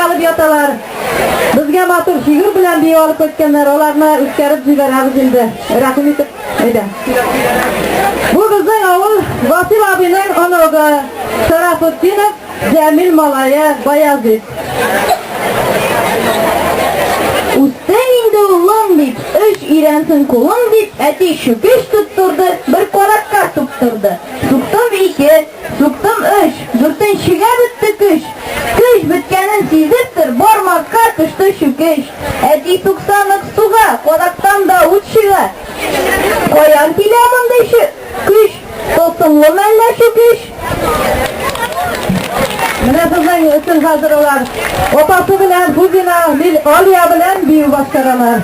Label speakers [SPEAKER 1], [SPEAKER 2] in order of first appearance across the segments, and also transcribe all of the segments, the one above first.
[SPEAKER 1] alib yotalar. Bizga matur shigur bilan biyo olib o'tganlar, ularni o'tkazib jiberamiz endi. Rahmat etib, edi. Bu bizning avul Vasil abining onogi Sharafuddinov Jamil Malaya Bayazid. Ustan indi ulan deb, ish iransin kulun deb, ati shukish tutturdi, bir qorakka tutturdi. Suktum 2, suktum 3, durtin shiga bitdi kush. Kush bitganin sezibdir, bormakka tushdi shukish. Ati suksanliq suga, qorakdan da uchiga. Qo'yan kilamimda shu kush, to'simli malla shukish. Mana bizning uchun hozir ular otasi bilan Huzina Oliya bilan biyu boshqaralar.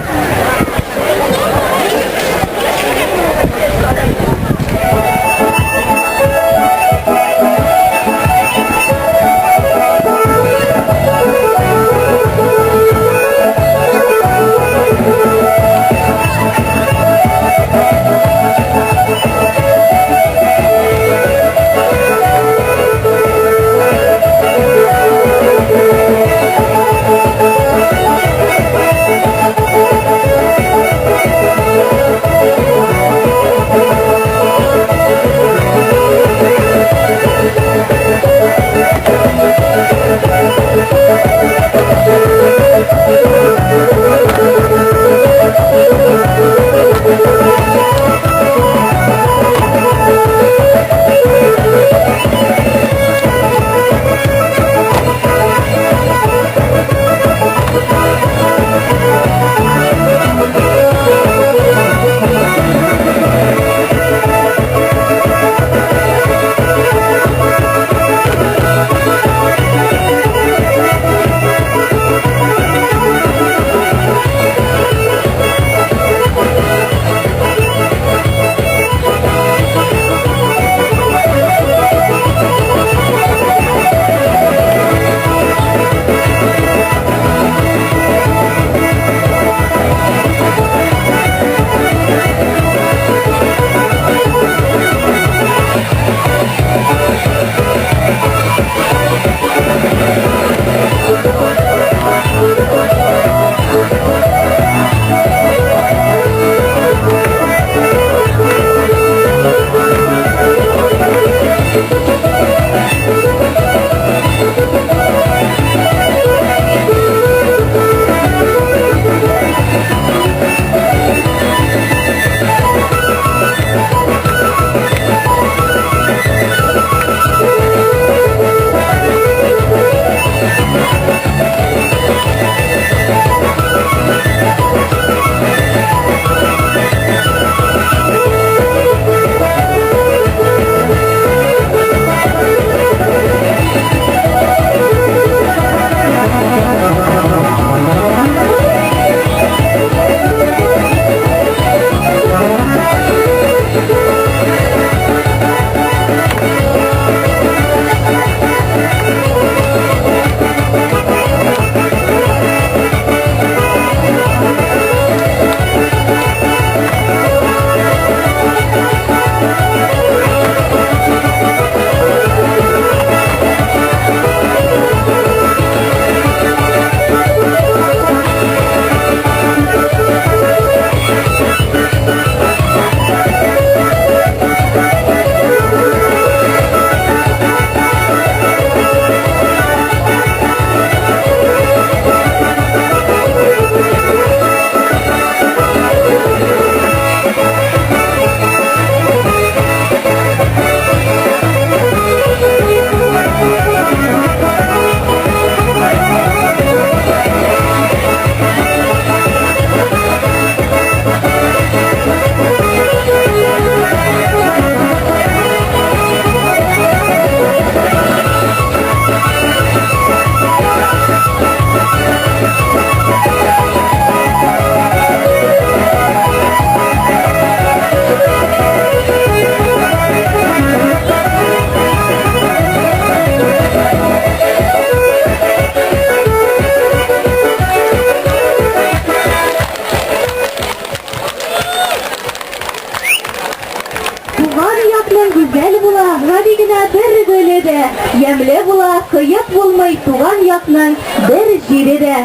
[SPEAKER 1] Туйган якның güzel була, гади генә бер гөле дә. Ямле була, кыек булмый туган якның бер җире дә.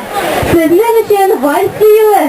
[SPEAKER 1] Сезнең өчен вальс көюе.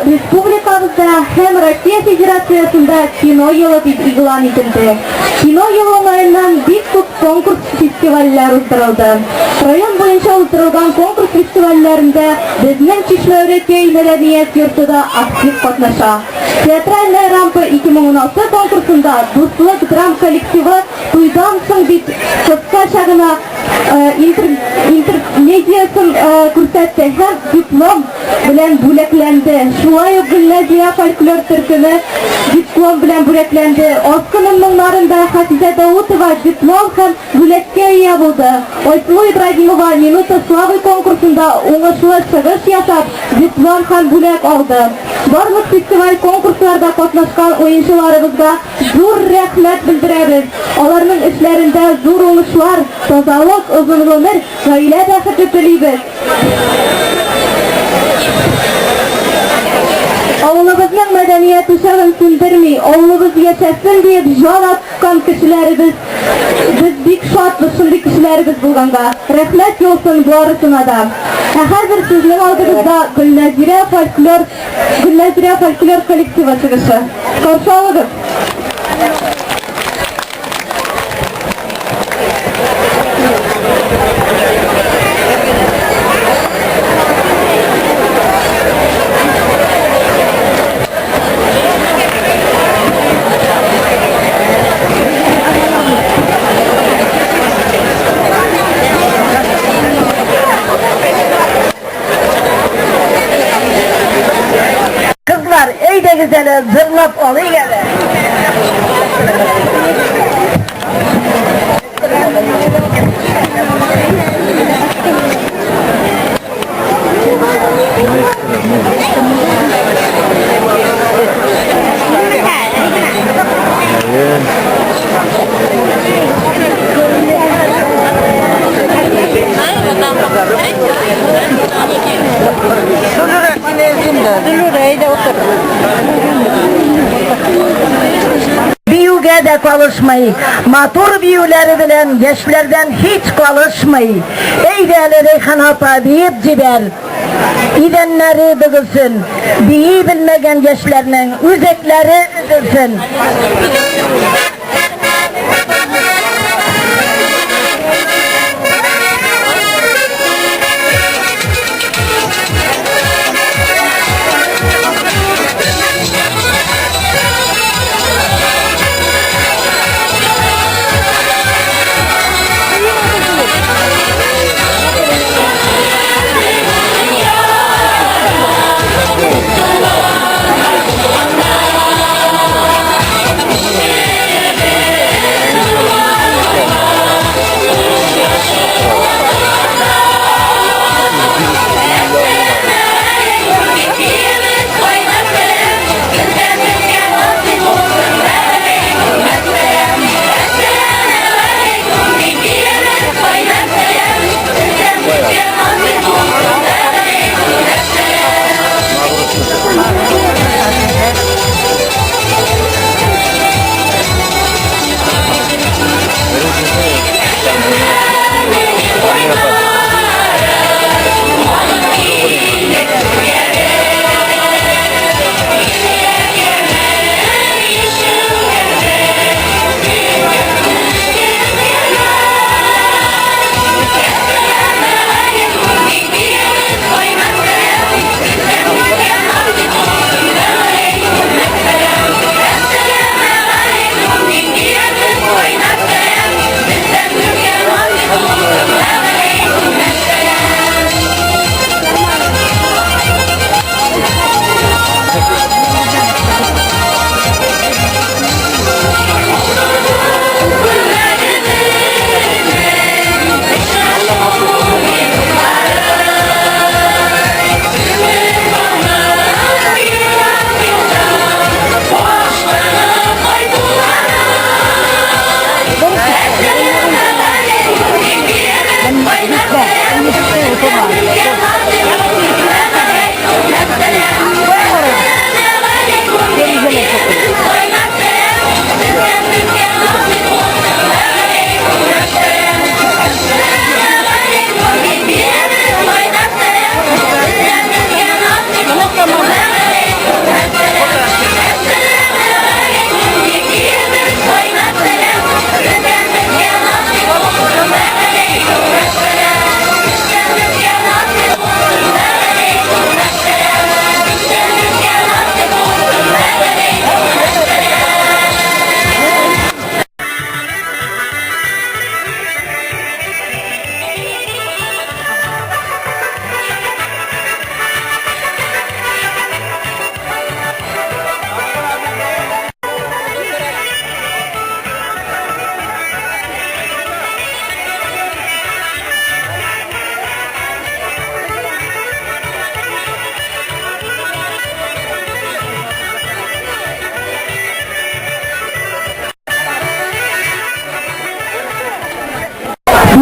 [SPEAKER 2] Республикабызда һәм Россия Федерациясында кино елы дип игълан ителде. Кино елы уңаеннан бик күп конкурс фестивальләр уздырылды. Район буенча уздырылган конкурс фестивальләрендә безнең Чишмә-Өрәкәй мәдәният йорты да актив катнаша. Театральная рампа 2016 конкурсында дуслык драм коллективы туйдан соң дип кыскача гына интермедиасын күрсәтте һәм диплом белән бүләкләнде. Шулай ук Гөлназия фольклор төркеме диплом белән бүләкләнде. Аскының моңнарында Хафиза Даутова диплом һәм бүләккә ия булды. Айсылу Ибрагимова минута славы конкурсында уңышлы чыгыш ясап, диплом һәм бүләк алды. Барлык фестиваль конкурсларда катнашкан уенчыларыбызга зур рәхмәт белдерәбез. Аларның эшләрендә зур уңышлар, тазалык, озын гомер, гаилә бәхете телибез. Авылыбызның мәдәният учагын сүндерми, авылыбыз яшәсен дип җан аткан кешеләребез, без бик шатбыз шундый кешеләребез булганга. Рәхмәт яусын барысына да. Хәзер сезнең алдыгызда Гөлназия фольклор коллективы чыгышы. Каршы алыгыз.
[SPEAKER 1] güzel zırlap alayım. Biyuge de kalışmayı, motor biyuları bilen gençlerden hiç kalışmayı. Eydeli Reyhan Apa deyip ciber, İdenleri dıgılsın, biyi bilmegen gençlerinin üzekleri üzülsün.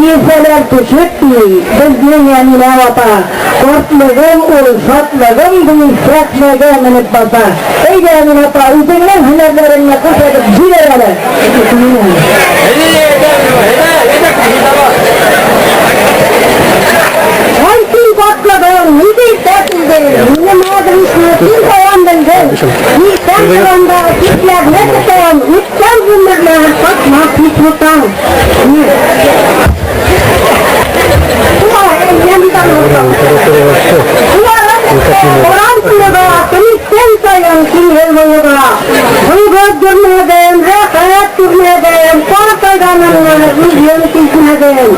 [SPEAKER 1] Yeseler teşekkür, bizden yanına vata, korkmagam ol, satmagam bunu bırakmagam menip bata. Ey yanına vata, üzerinden hünerlerine koşadık, zilelerle. Hangi baklagam, nidi tatlıdır, ne madem ismetin koyandan gel. Nisan kıranda, kitler ne tutan, nisan bunlarla, satma pismutan. Orang tua kami sayang singgah mereka. Mereka jurnadem, rakyat jurnadem, partai dalamnya ujian jurnadem.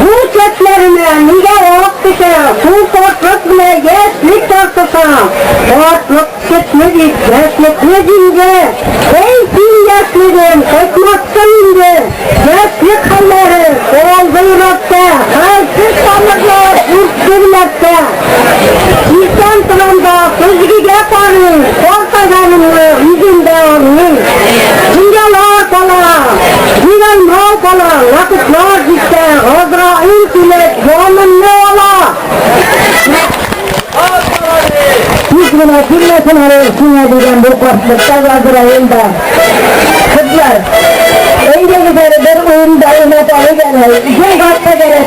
[SPEAKER 1] Bu cetlerine nigah waktu saya, bu portret mereka, liter kesana, portret cetler
[SPEAKER 2] deyip yaşlıklı günde keyfin yaşlığın kaçmaktan indi yaşlık halları oğulduğunakta halsız sanlıklar uçturmakta İnsan tılanda sözgü yapanın ortadanını yüzünde onun dünyalar kala dünyalar kala vakıtlar gitti Azrail sület yoğunun ne ola Hiç buna cümletin arasına degen bu korktukta Azrail'de kızlar önce giderler oyunda oynatalı gelir cımbatta gelir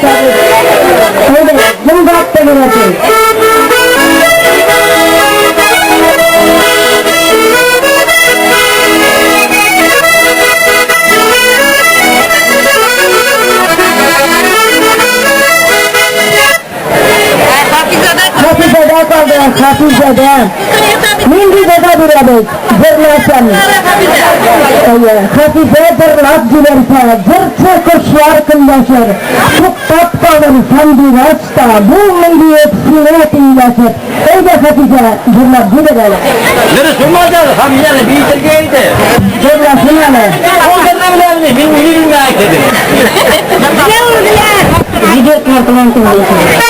[SPEAKER 2] öyle cımbatta gelir Hafizede kaldı, hafizede. Mindi dede durabız, zırlasın. Hafize zırlas gülerse, zırtı kuşlar kındaşır. Tuktat kalır sandıraçta, bu milliyet sinet iyileşir. Eyde Hafize, zırlas gülerelim.
[SPEAKER 3] Neresi olmayacak? Hamiyeli bir itirgeydi.
[SPEAKER 2] Zırlasın yani.
[SPEAKER 3] O dönemlerini bilmiyorum ya dedim.
[SPEAKER 2] Ne oldular? Gidiyor martılan kındaşır.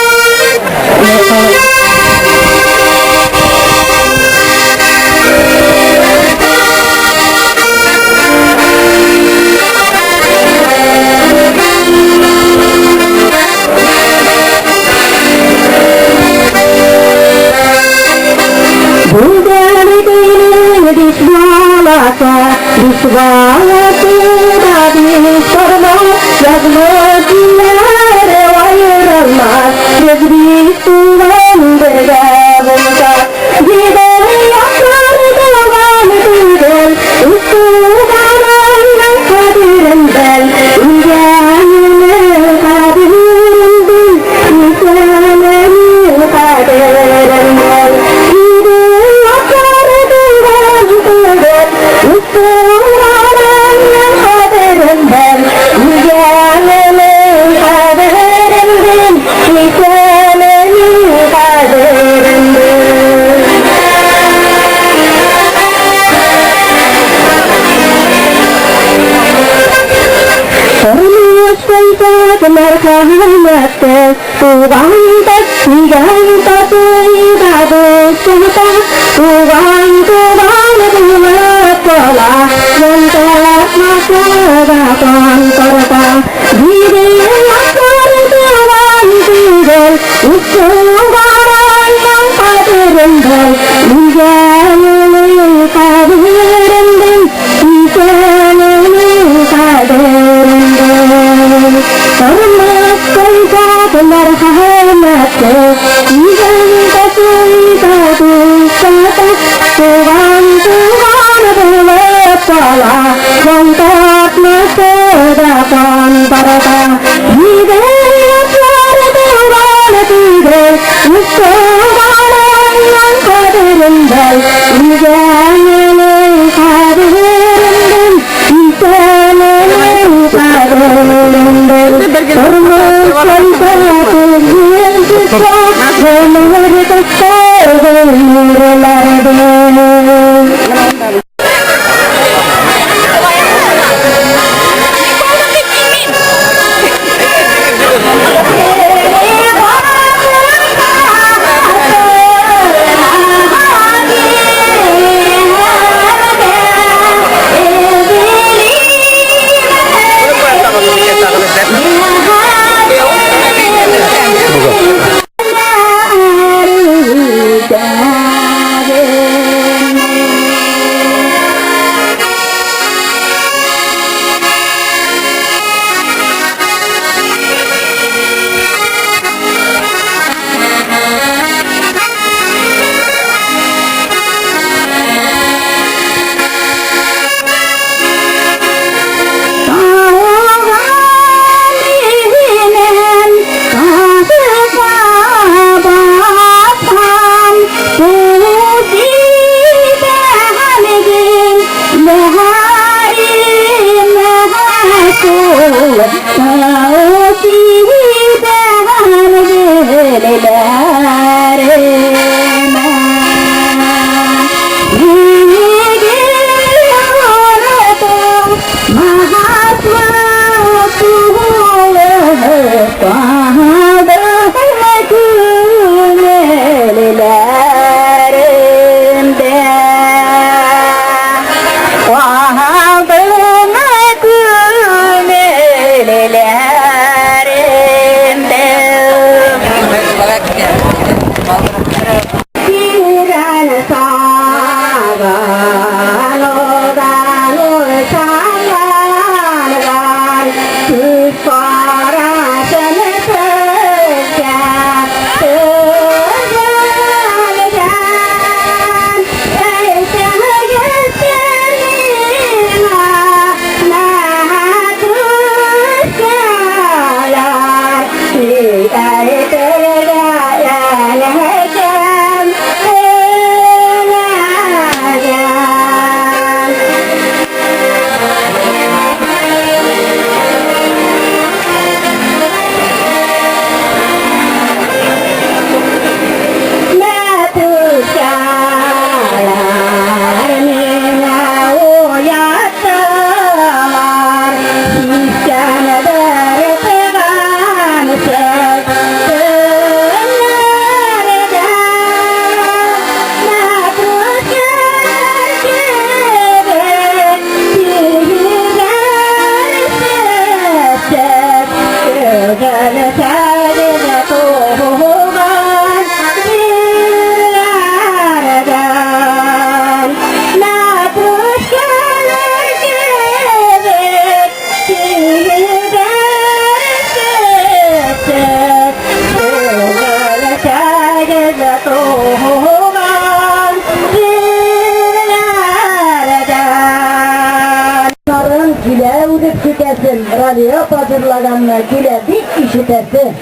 [SPEAKER 1] Kile udip tükesin, radyo hazırlaganlar kile dik işitesin.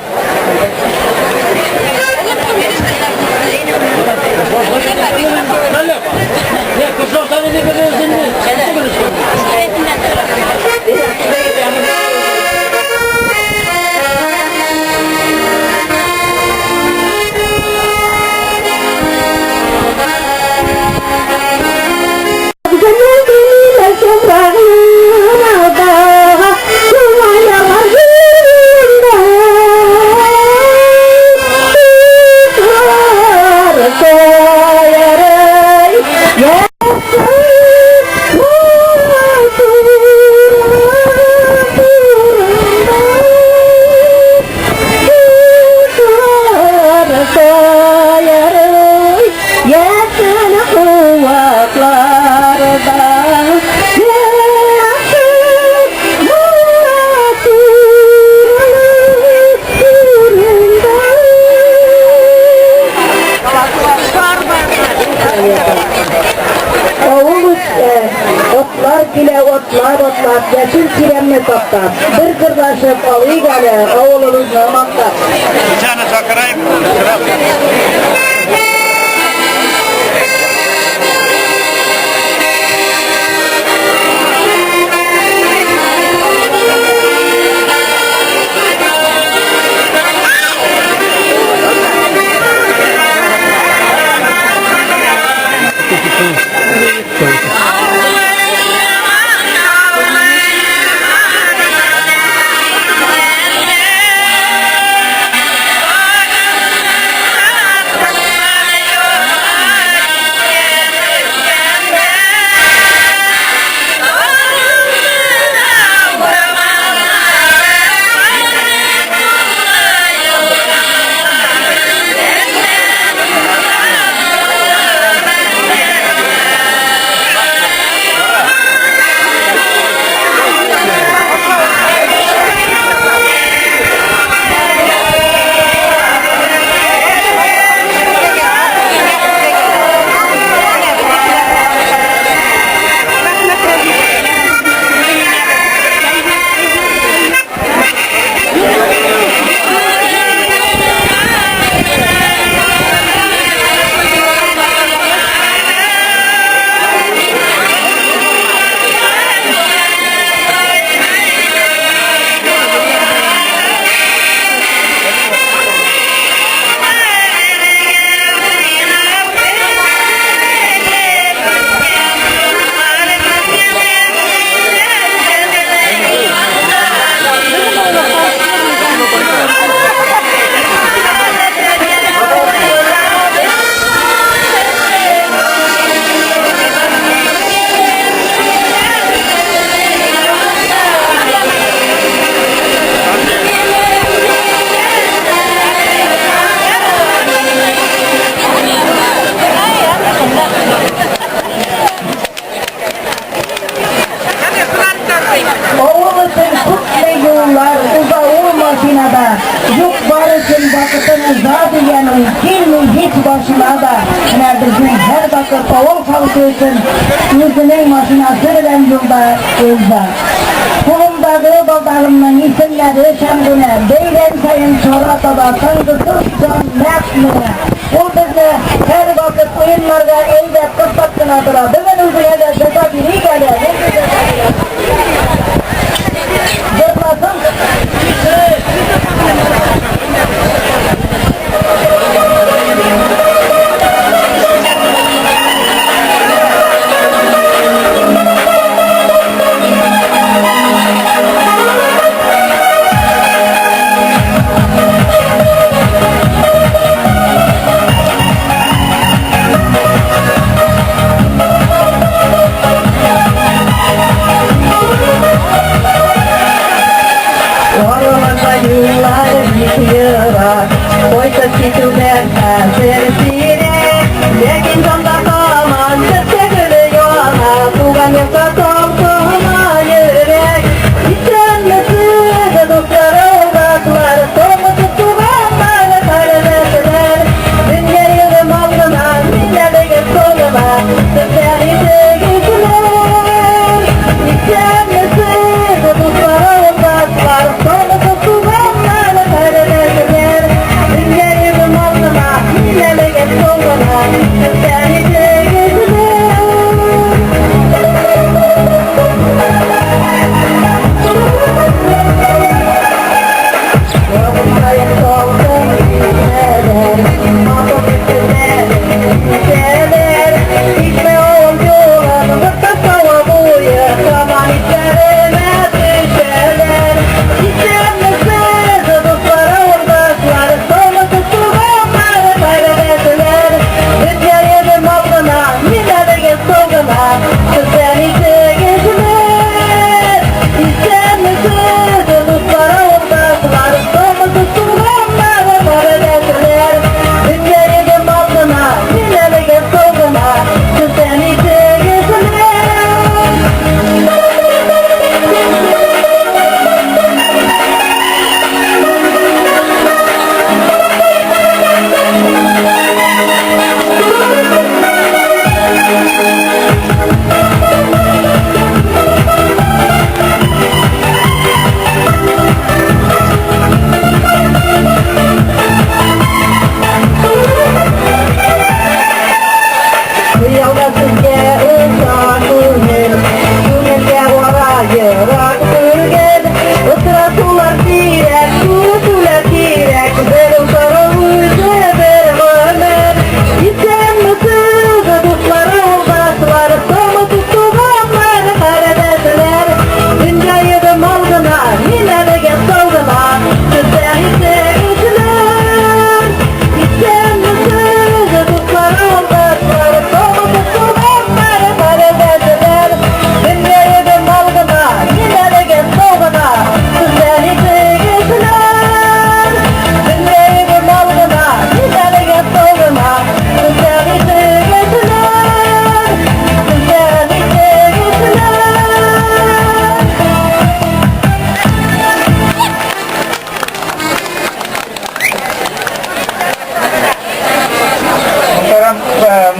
[SPEAKER 3] Ne kuşaktan ne görüyorsun? Otlar, yeşil kiremli toplar. Bir kırdaşıp alayı gale, oğlunuz namakta.
[SPEAKER 4] Bir tane sakarayım.
[SPEAKER 1] Her bakır oğul halkı için yüzünün maşinası bilen yolda özde. Kulumdağı baldarımın isimleri şemdine, beylen sayın çoratada, tanrısız can nefsine. O bizi her vakit oyunlarda eylep kıssattına dura. Bugün üzüne de ceza biri gelir. Zırlasın. yırak, oysa kitüler hazır sirek, lekin sonda kaman sesleri yola, tugan yoksa tomsuma yürek. İçenmesi dostları uzaklar, somu tuttuğanlar kaybettiler. Dünya yılım aldına, minnelige soluma, sesleri çekişler. İçenmesi dostları uzaklar, somu tuttuğanlar kaybettiler. Dünya yılım aldına, minnelige soluma, sesleri çekişler.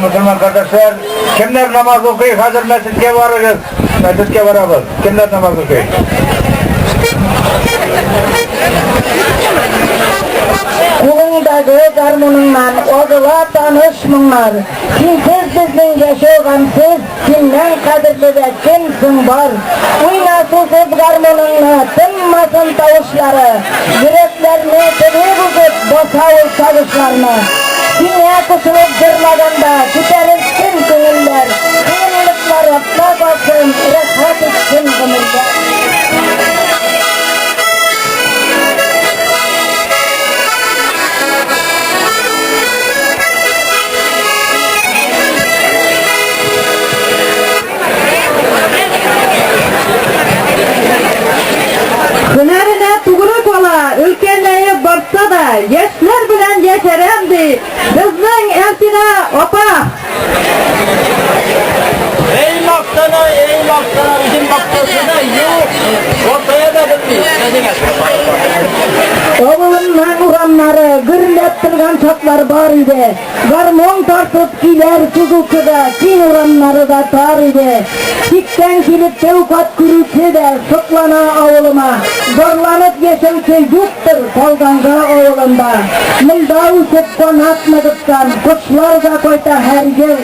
[SPEAKER 4] Müslüman kardeşler, kimler namaz okuyup hazır mescitke varırız? Mescitke varırız. Kimler namaz okuyup?
[SPEAKER 3] Kulundagı garmonundan oğula tanışmınlar. Kimsiz bizden yaşayan siz, kimden kadirli ve kimsin var. Uyna susuz garmonunla tınmasın tavuşları. Yüreklerini tırı buzup bosavul çalışlarını. Dünya kusurup zırlaganda tüterilsin gönüller. Kıyımlıklar yapma basın, rehat etsin gönüller.
[SPEAKER 1] Hünərine tuğruk ola, ülkenleyip barsa da, yaşlar bilen yeteremdi, bizning eltine opa.
[SPEAKER 4] Ey maktana, bizim maktasına yok. Ortaya da bilmiyor.
[SPEAKER 3] Oğlundan uğranları gürlep tırgan çatlar var idi. Garmon tartıp giler suzukuda, kin uğranları da tar idi. Tikten kilip tevkat kürüçü de sıklana oğluma. Zorlanıp yaşamçı yoktur salganga oğlunda. Mılda uçup konatmadıktan kuşlar da koyta her yıl.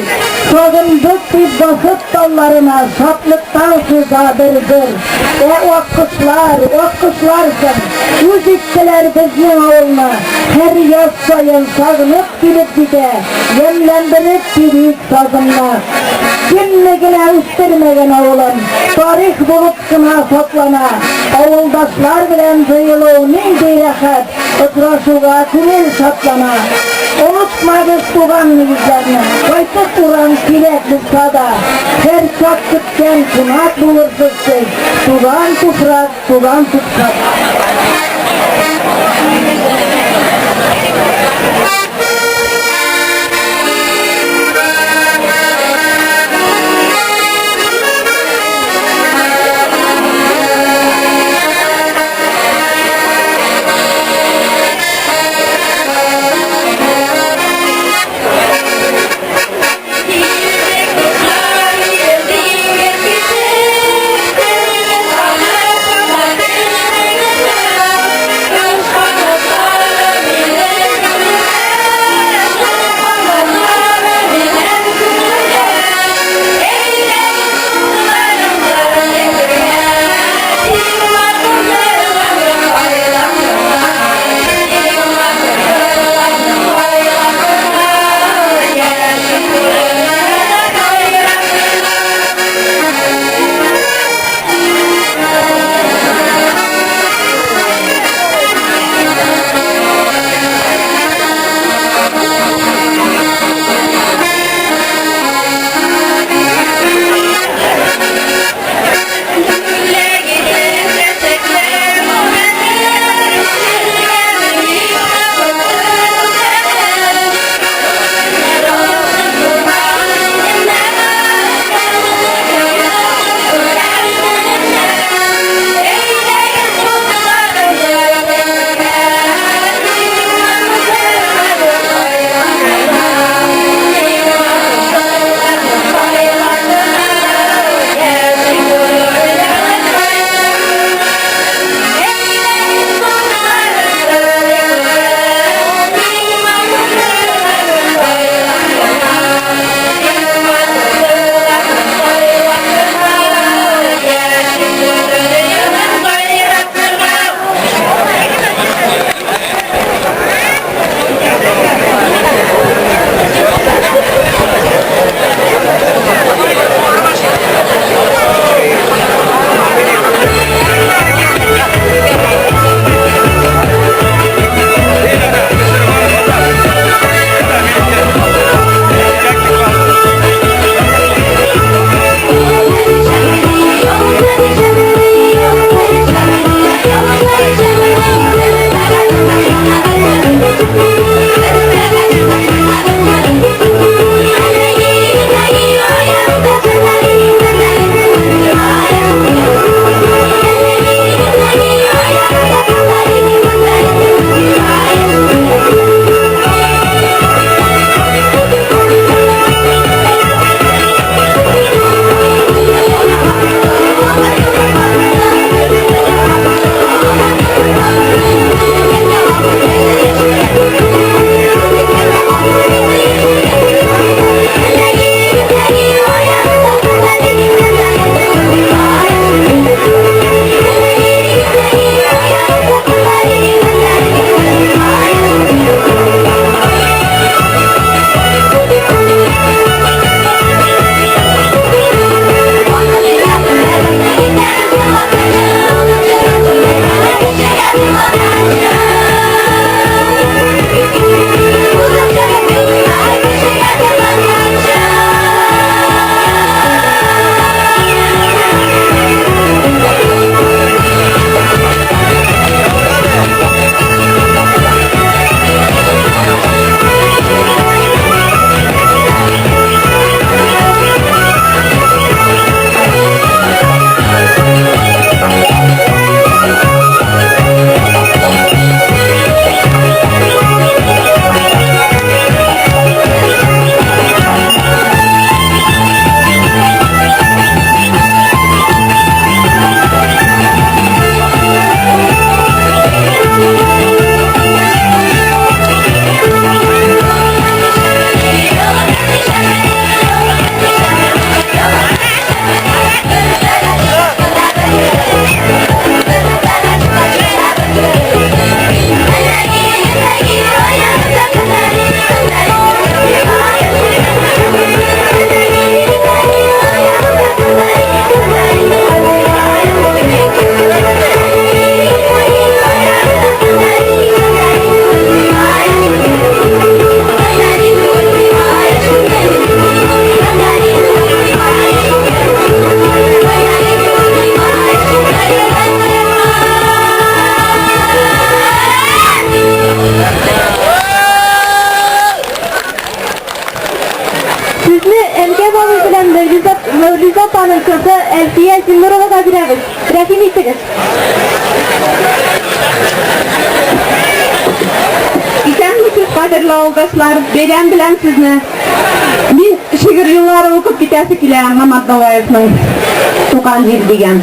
[SPEAKER 3] Sogunduk bir basıp dallarına şatlıktan suzadır. O kuşlarsın. Uzittiler bizim oğluna. Her yaz sayın sağınıp gidip gide. Yemlendirip büyük sazınla. Kimligine üstürmegen oğlum. Tarih bulup sına soklana. Avuldaşlar bilen duyulu neydi rahat. Oturuşuğa tünel satlana. Unutmadık tuğan yüzlerini. Koytuk uğran kirekli sada. Her çok tükken kunak bulursunuz siz. Tuğan tufrak, tuğan tutsak.
[SPEAKER 2] Elfiye Zimurova gireriz. Rəfim itirir. İsənmisiniz, qadirli oğdaşlar, berəm biləm sizni. Min şiir yılları okub bitəsi kiləm, Mamad Balayev'nin Tuğan Jir degen.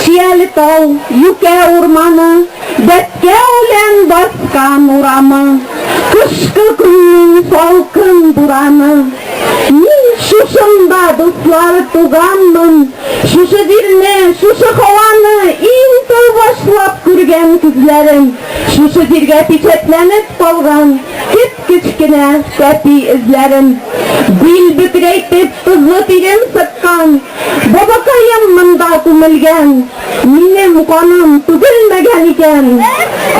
[SPEAKER 2] Çiyəli tol, yüke urmanı, dətke olen baskan uramı, kışkı günün solkın buranı. Min şuşunda dostlar tuğanmın, şuşu dilini, şuşu havanı, intol başlap kürgen kızlarım. Şuşu dilge piçetlenip kalgan, küçkine tepi izlerim. Dil bükreytip tuzlu dilim sıkkan, babakayım mında kumulgen. Minim kanım tügülmegen iken,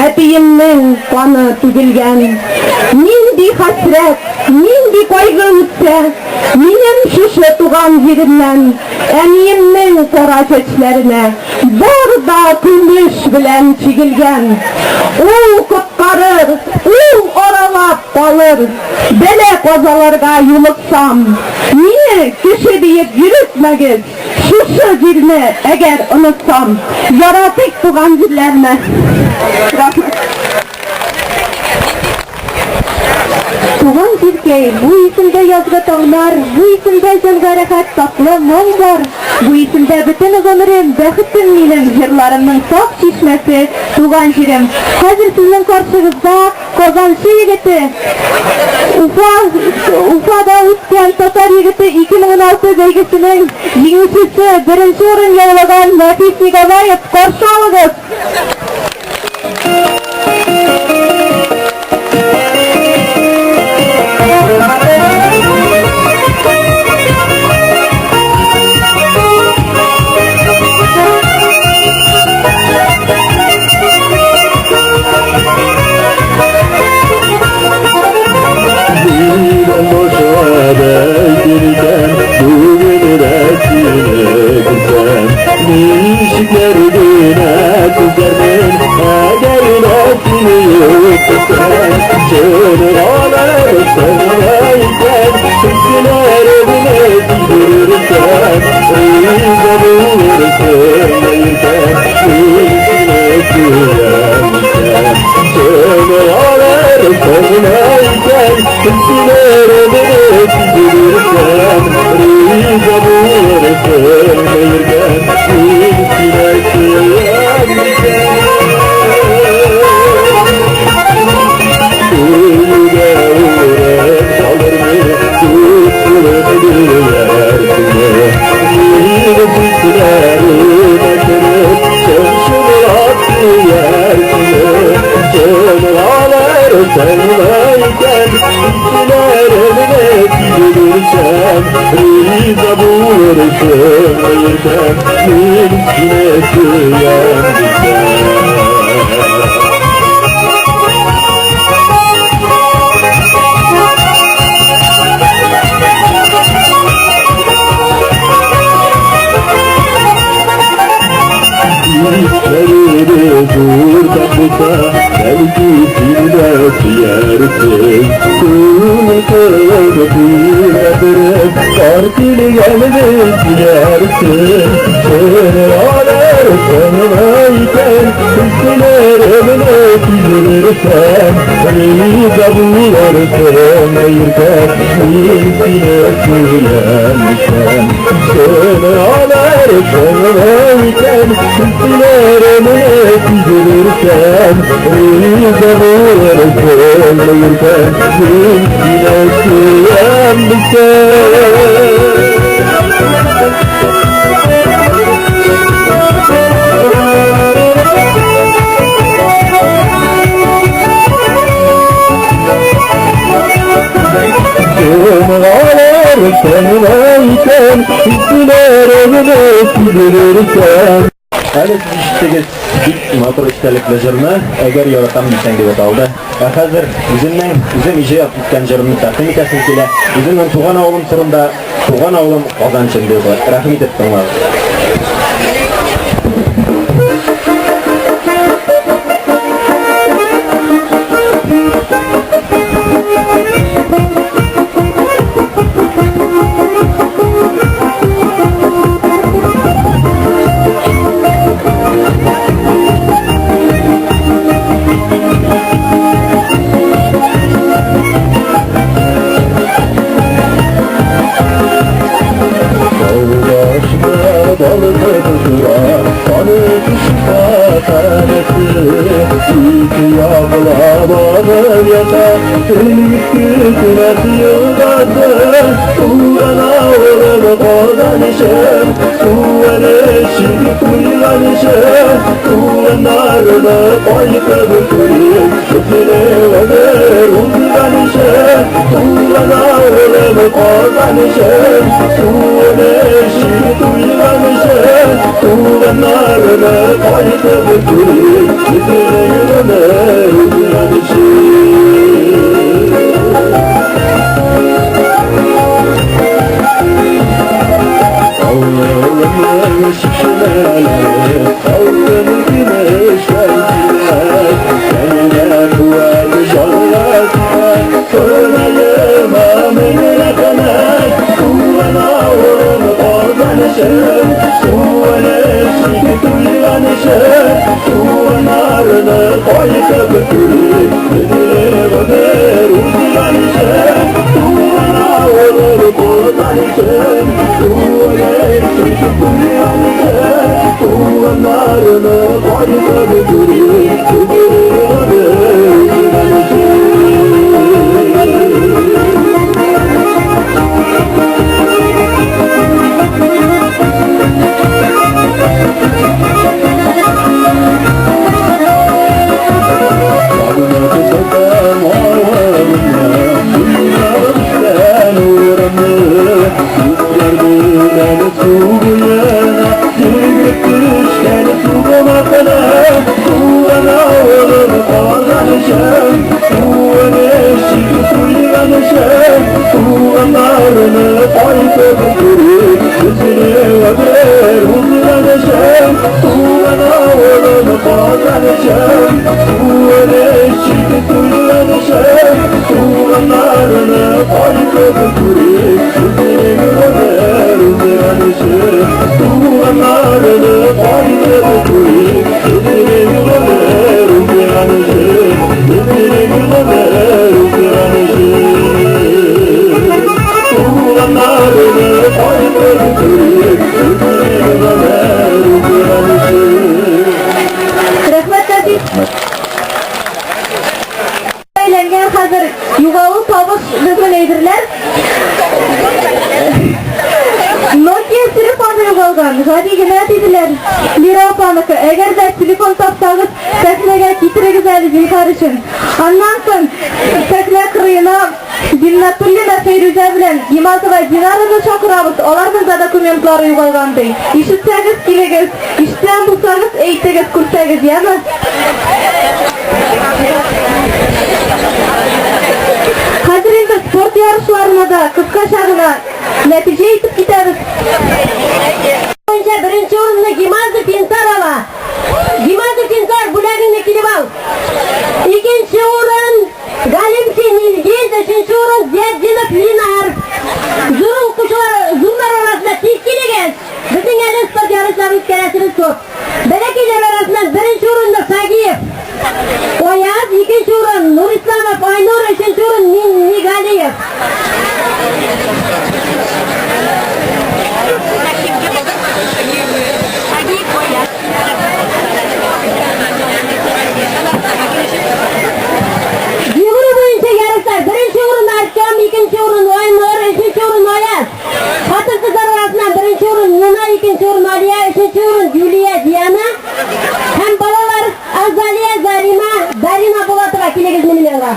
[SPEAKER 2] epiyimmin kanı tügülgen. Nindi hasret, nindi kaygı ütse, minim şuşu tuğan yerimden, emiyimmin kara çeçlerine, borda kümüş bilen çigilgen. Ul kutkarır, ul oralap kalır, bele kozalarga yılıksam, mini kişi deyip yürütmegiz, şuşu dilini eğer unutsam, yaratık tuğan dillerine. Tuğan Türkiye, bu isimde yazgı tağlar, bu isimde zılgarahat tatlı mol var. Bu isimde bütün ömrüm, bәхетім менің жырларымның сақ шишмәсе, туған жерім. Қазір сіздің қаршығызда Қазаншы егіті, Уфада өткен татар егіті 2016 бәйгесінің жеңушісі, бірінші орын яулаған Нәфис Негабаев, қаршы алыңыз.
[SPEAKER 5] Dilde siyersin Kulkada tüyledirip Partili geldi siyersin Seni alersen ayken Üstülerimine bilirsen Riga bularsan ayırken İnsine söylensen Seni alersen ayken Üstülerimine bilirsen Riga bularsan ayırken İnsine Әлі сіз іштегі бик матур істәлеклі жырны әгер яратам десең деп аталды. Хәзер үземнең иҗат иткән жырымны тәкъдим итәсем килә. Үземнең туган авылым турында, туган авылым Казанчын дип рәхмәт итеп тыңлагыз.
[SPEAKER 2] İşitseniz kileniz, işten bulsanız eğitiniz, kursanız, ya mı? Hazır indi sport yarışlarına da kıskaça gına netice yetip gideriz.
[SPEAKER 3] Önce birinci orunda Gimazı Pinsar ala. Gimazı Pinsar bularını kilip al. İkinci
[SPEAKER 2] Linar, Zurul kuşlar, Zurlar arasında tilkiliğiz. Bizim yerden spor yarışları üstkeresiniz çok. Berekiler arasında birinci urunda Sagiyev. Oyaz, ikinci urun Nur İslamov, Aynur, üçüncü urun Nigaliyev. Yılını boyunca yarışlar. Birinci urun Artyom, ikinci urun Aynur, üçüncü urun Oyaz. Hatır kızlar arasından birinci urun Nina, ikinci urun Aliya, üçüncü urun Juliya, Diana. Hem balalar Azaliya, Zarima, Darina Polatova kilegiz minimanga.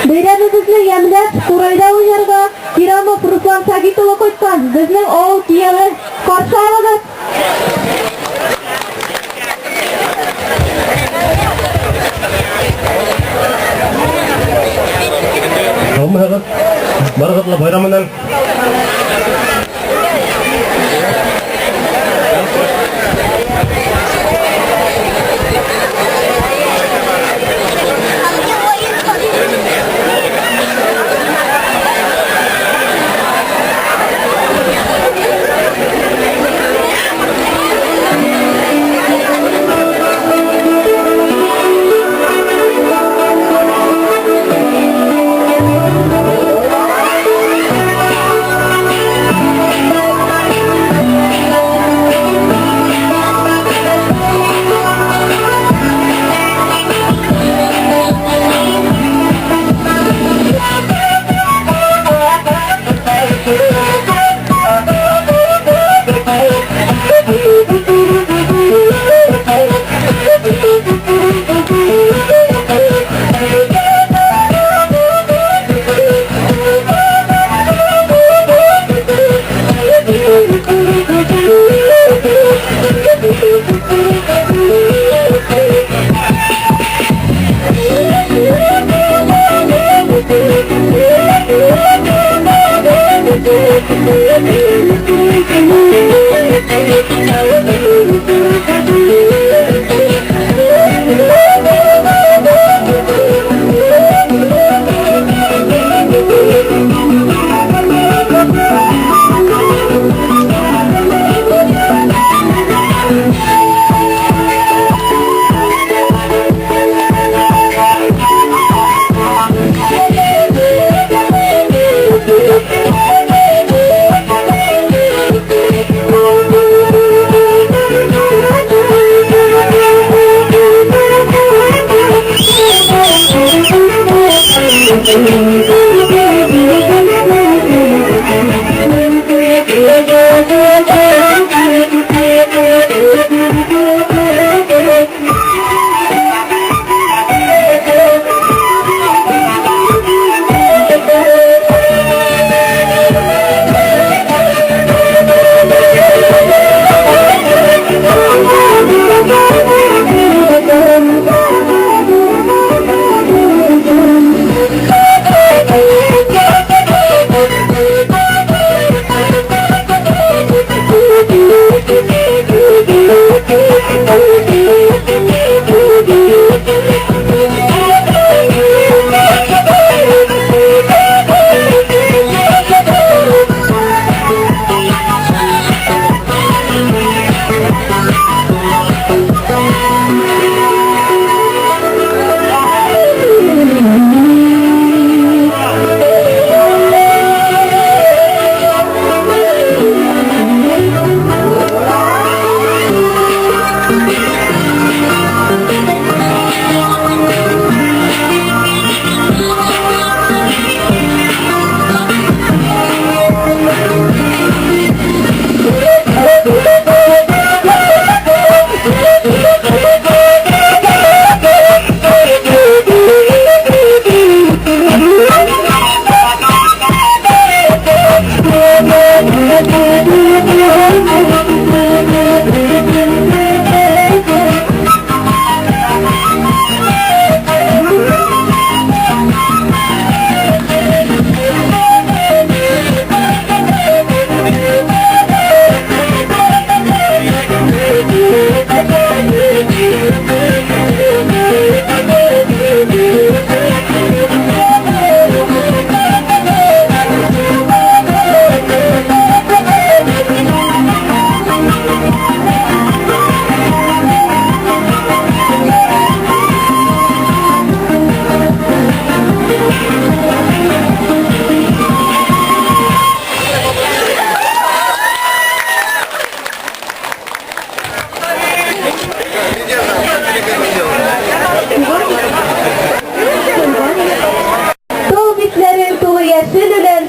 [SPEAKER 2] Бейрәбезне ямлап, Курайда уйнарга Кирамов Руслан Сагитова кайткан. Безнең авыл кияве каршы алыгыз.
[SPEAKER 5] Барыгызны байрам менен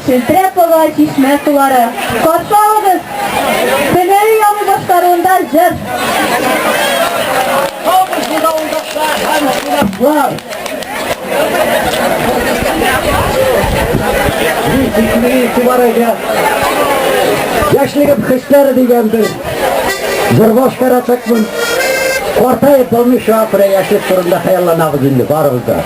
[SPEAKER 2] Шелтрепово чишмә сулары. Каршы алыгыз. Сенәй ямы башкаруында җыр.
[SPEAKER 3] Var. Itibarıga yaşlıgım hisleri degandir. Jir boshqarachakman. Ortayib bo'lmish shofira yashab turibdi hayallanamiz endi baribizda.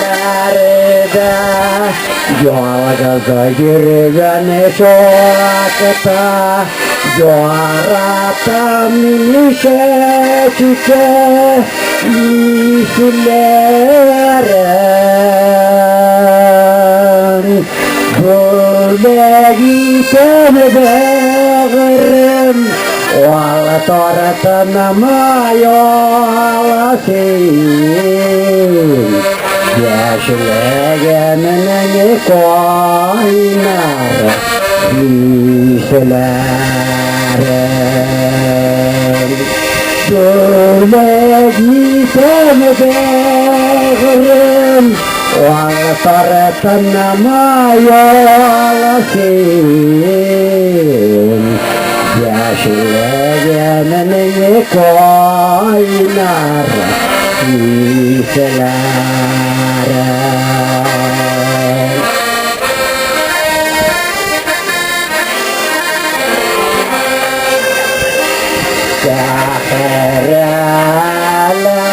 [SPEAKER 3] Seferlerinde yolda yürüyen şokta yaratam işe çüke işlerim böyle gitmedim Wala toratanama yolasin Yaşlegenini koynar Liselerim Böyle gitmedim Wala toratanama yolasin Yaşlegenini koynar Liselerim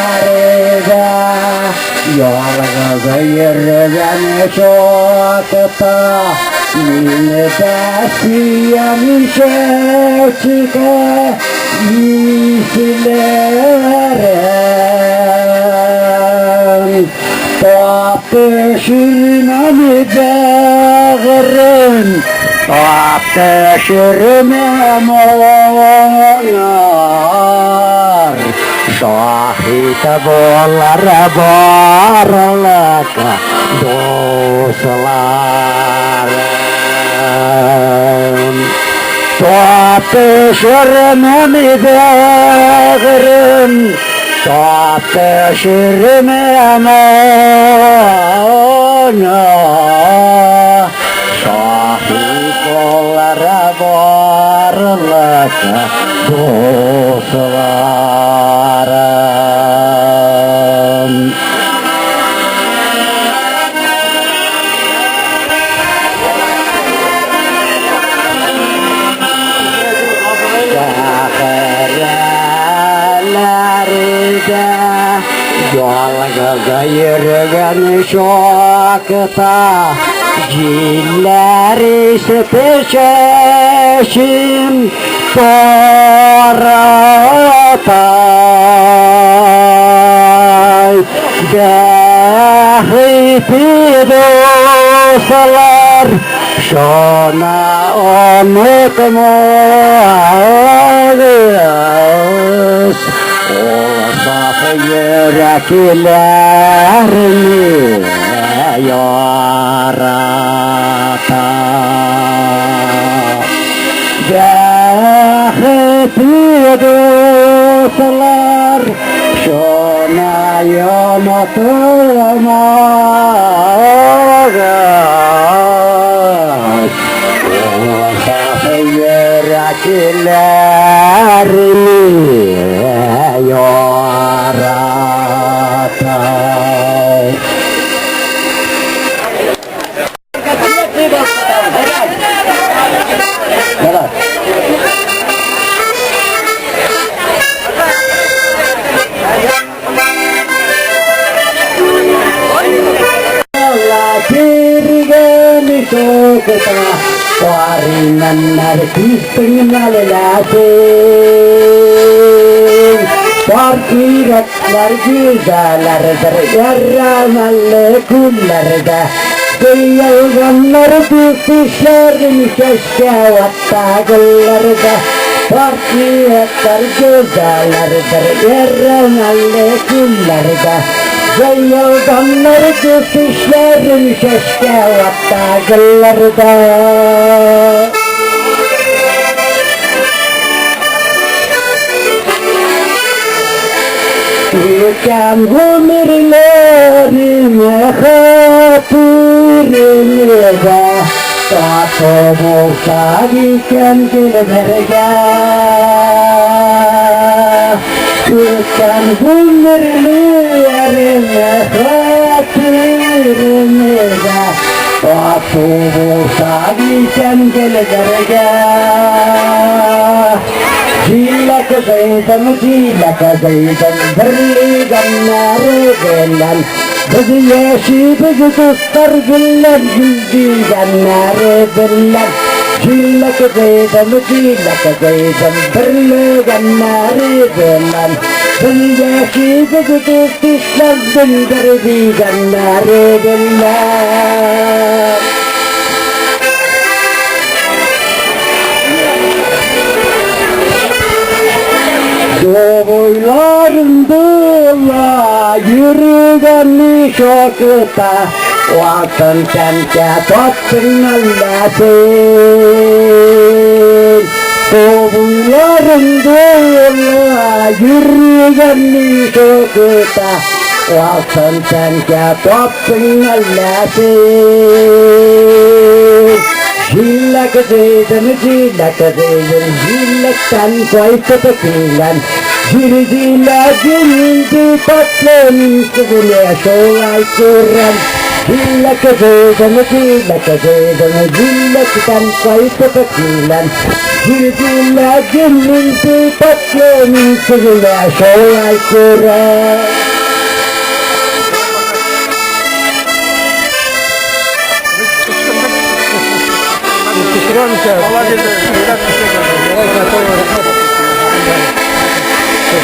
[SPEAKER 3] Seferlerinde yolda yürüyen şokta Yine besleyen şekike işlerim Tapışırma bir bağırım Tapışırma molar Şahit bollara barlaka dostlarım Tapışırma bir bağırım Tapışırma molar Şahit bollara barlaka dostlarım Seferlerinde yolda yürüyen şokta Cilleri sıpışışım Toratay Dehiti dostlar Şuna unutmayız Olsaf yüreklerini yarata Dehiti dostlar Şuna unutmayız Olsaf yüreklerini yarata Warinan narkis pengenalalasin Parkirat nargizalar dargaramal kullarda Kıyalganlar bitişlerin keşke vattagıllarda Farklılıklar gözalardır Yaranalı kullarda Zayıldanlar düşüşlerin Şeşke vattagıllarda Yüken ömürlerime hatırımıza Tatı bulsa iken dilberge Yüken ömürlerime hatırımıza Tatı bulsa iken dilberge Jilak zaydan Berligan naregelan Biz yeşi biz dostlar güller Güldigan naregelan Jilak zaydan Berligan naregelan Biz yeşi biz dostlar Güldigan naregelan Boylarında yürügenli şokta Vatan temke tattın Allah'ın Boylarında yürügenli şokta Vatan temke tattın Allah'ın Jilak zeydan Jilaktan koyta tekilan Jirzilagin di patlan Kızıla şolay kuran Jilak zeydan Jilaktan koyta tekilan Jirzilagin di patlan Kızıla şolay kuran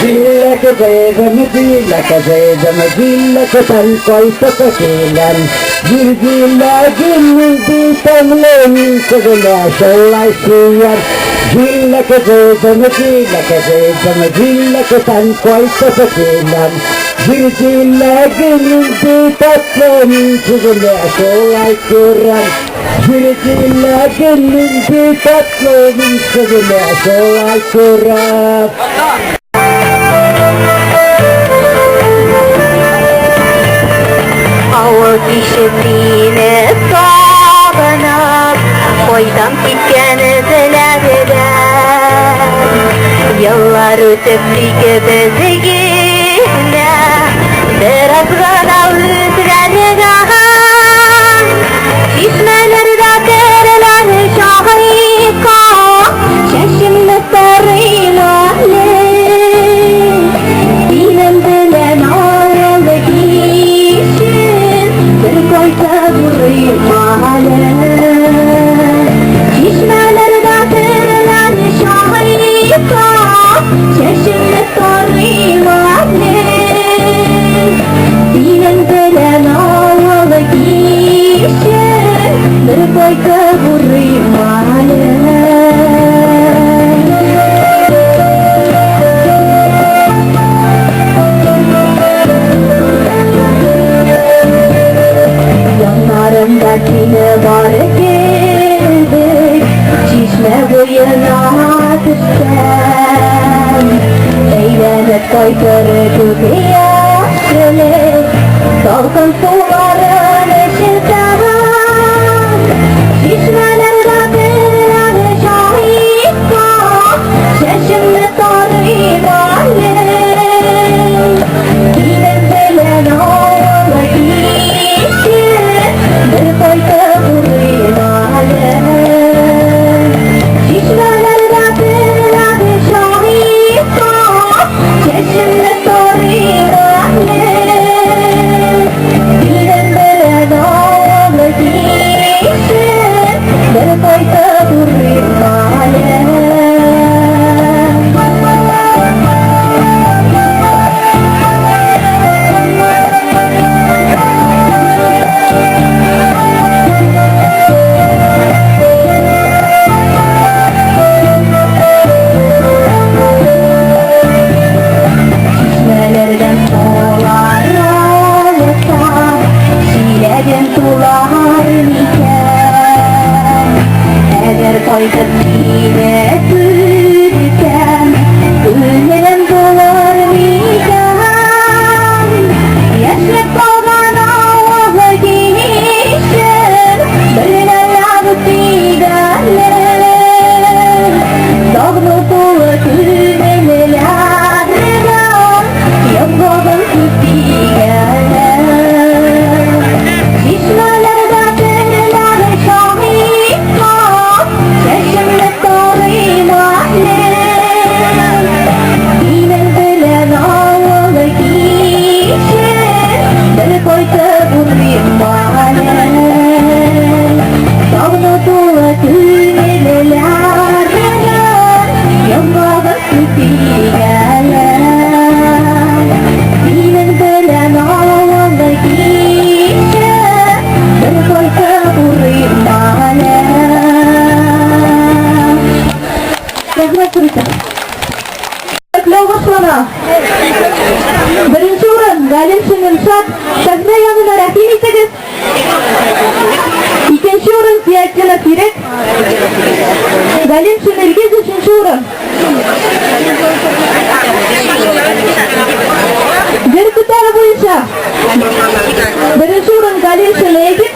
[SPEAKER 3] Jilak zeydan Jilaktan koyta tekilan Jirzilagin di patlan Kızıla şolay kuran Jilak zeydan Jilaktan koyta tekilan Jirzilagin di patlan Kızıla şolay kuran Jirzilagin di patlan Kızıla şolay kuran
[SPEAKER 2] Avul işittiğine sağlanıp Koydan gitgeni dilerden Yıllar ötüp bizi yine Biraz gana üzrerinden İsmelerde terilen şahika Şeşimli sarılalı Dinem bilen ağrılı işin Bir koyta vurayım mahalle İsmelerde terilen şahika Şeşimli sarılalı Dinem bilen ağrılı işin Bir koyta vurayım mahalle Yanlarımdakine var geldik Çişme boyuna düşsen Eğlenip koytarıp yaşlılık Salkın suların eşinden Çişmelerde verilen şahika Şeşimli tarih alem Dilim bilen oğlu işin Bir koyta vurayım alem Çişmelerde verilen şahika Şeşimli tarih alem тигәлә. Синең белән авылда кичә, бер кайтып урыймалә. Рәхмәт күрсәт. Көйләү башлана. Беренче урын Галим Шемемшат, сәхнә янына рәхим итегез. Икенче урын Зиятдинов Ирек, Галим Шемергиз өченче урын. Бер күтәрү буенча беренче урын Галим Шемегин,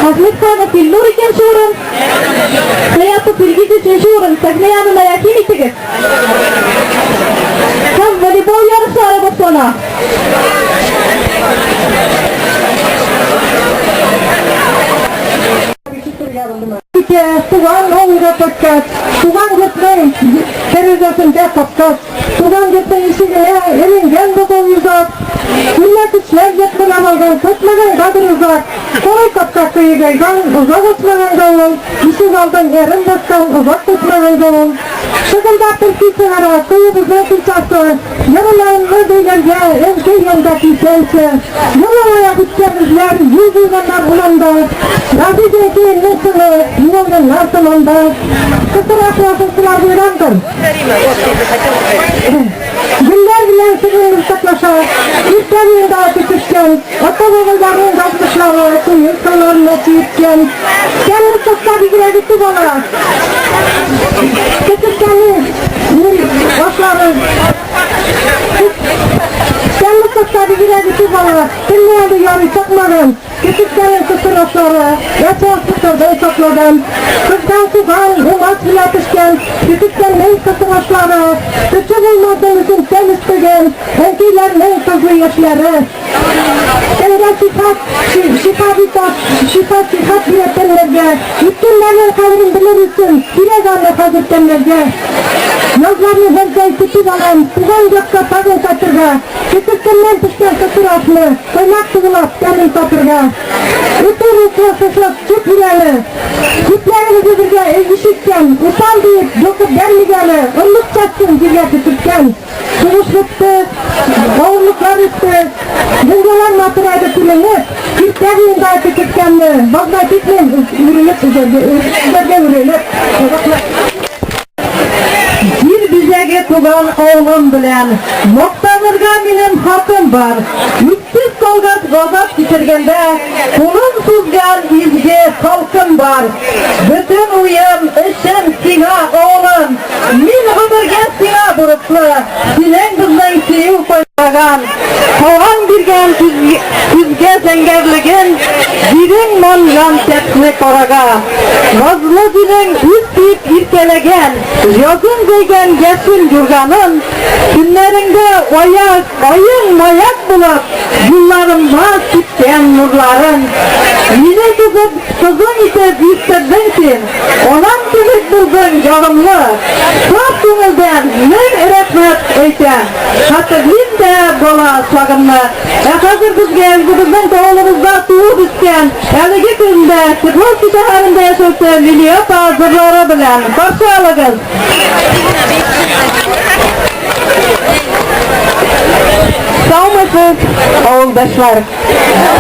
[SPEAKER 2] Ахметханов Илнур икенче урын, Хаятов Илгиз өченче урын. Сәхнә янына рәхим итегез. Һәм волейбол ярышлары башлана.
[SPEAKER 3] Туган авылга кайткач, туган йортның тәрәзәсендә капкач, туган йортның ишегенә эленгән бозау йозак, күлмәкечләр йортына алган, көтмәгән кадыр узак, корай капкасы егайган, узак үтмәгән давыл, ишек алдан ярым баскан, узак үтмәгән давыл. Шыгылда төрки сыңарга, көйебезгә килсасы, ярыларны бөйләргә, әнкәй янда килсәйсе, ялалая үткәнезләр, юл булганнар уланда, Разиден кейіннің сыңы, инелдің нарсымында, кысыр ақыласын сылар бұйрандыр. Гүлләр білән сығын ұстаклаша, иртәліғінде аты түшкен, ата-бабаларының жазғышлары, көйір сыларына сүйіткен, кәмір сықта бігірәді тұбала. Кесіркәнің башлары, кәмір сықта бігірәді тұбала, тілмәді яры сақмаған, Küçüklerin kısırlaşları, yaşar kısırdığı sakladan, kızdan suğan, umaz bile atışken, küçüklerin kısırlaşları, küçük olmadığımızın sen isteyen, enkilerin kızlı yaşları. Sende şifa biletenlerge, bütünlerin kadrin bilirsin, bileganlı hazırtenlerge. Yazlarını herkes tutup alan, tuğan gökte tağın satırga, küçüklerin pişken kısırlaşını, koymak tuğulap, gelin satırga. Ötür uflasızlık çok biləli, küplərimizi birgə eşitken, utan deyip, yokup gelmegəli, ınlık çatsın birgə tutupken, soğuşluktu, ağırlıklar üstü, düngeler matıraydı tülenip, küplərində tutupkenli, bazda bitmem, ürülüp, üzerge ürülüp, bir bizege tuğan oğlum bilen, moktanırga benim hakkım var. Üstsüz kalgat gazap geçirgende, kulun suzgan izge halkım var. Bütün uyum, işim sina oğlum, min hıdırgen sina buruklu, silen kızdan seyu koymagan. Soğan birgen küzge zengerligin, birin monjan tepsine koraga. Nazlı dilin üstüp irkelegen, yazın degen geçin yurganın, günlerinde oyak, ayın mayak bulup, yıllarımda tütten nurların. Yine kızın ise büyütterdinsin, olan kümük buldun yağımlı. Sağ kümülden ne rahmet eyten, hatırlayın da bola sağımlı. Hazır bizge bizden oğlumuzda tuğup üstken, eligi günde Tıklık şehrinde yaşatı Liliyat hazırları bilen karşı alığız. Sağmısız oğuldaşlar,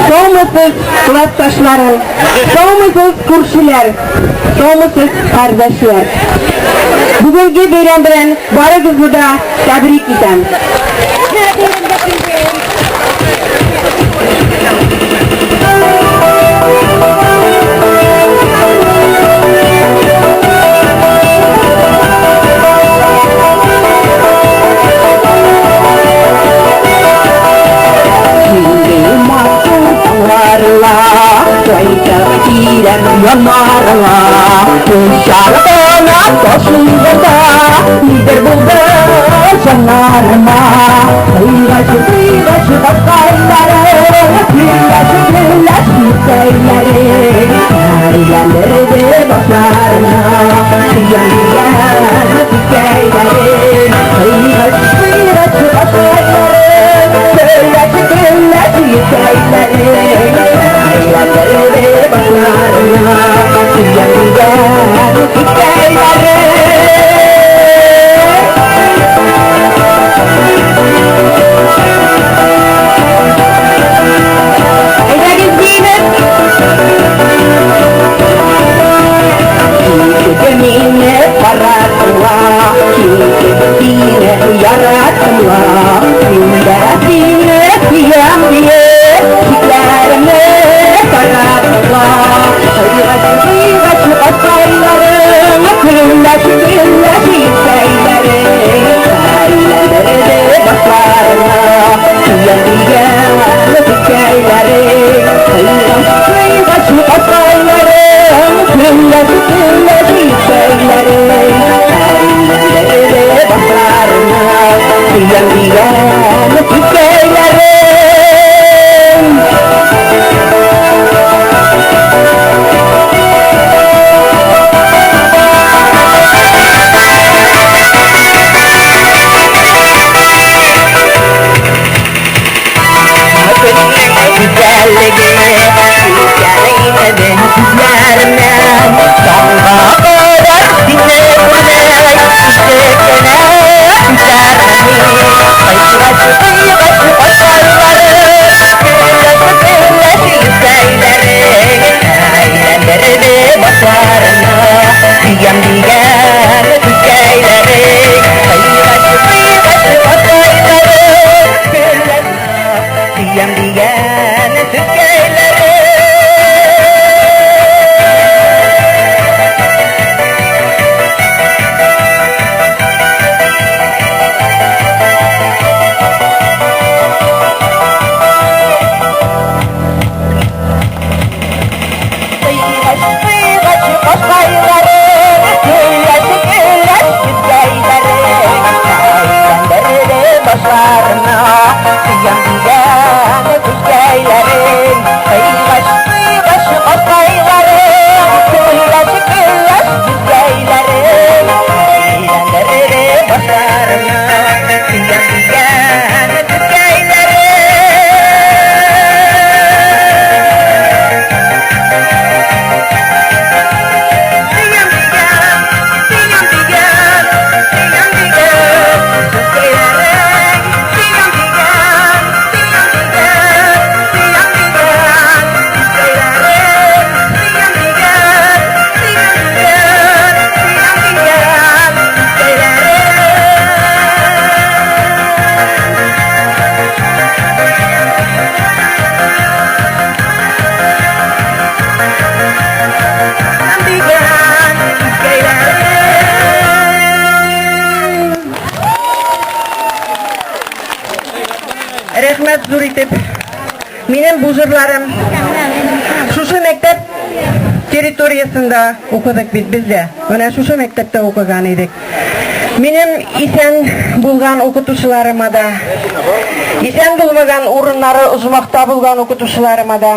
[SPEAKER 3] sağmısız kılattaşlarım, sağmısız kurşiler, sağmısız kardeşler. Bugünkü beyran bilen barıgızı da tebrik etem. Yanarla, dışarıdan at başında, lider buldu canlarıma. Рәхмәт зур итеп. Минем бу җырларым шушы мәктәп территориясендә укыдык бит без дә. Менә шушы мәктәптә укыган идек. Минем исән булган укытучыларыма да, исән булмаган урыннары узмакта булган укытучыларыма да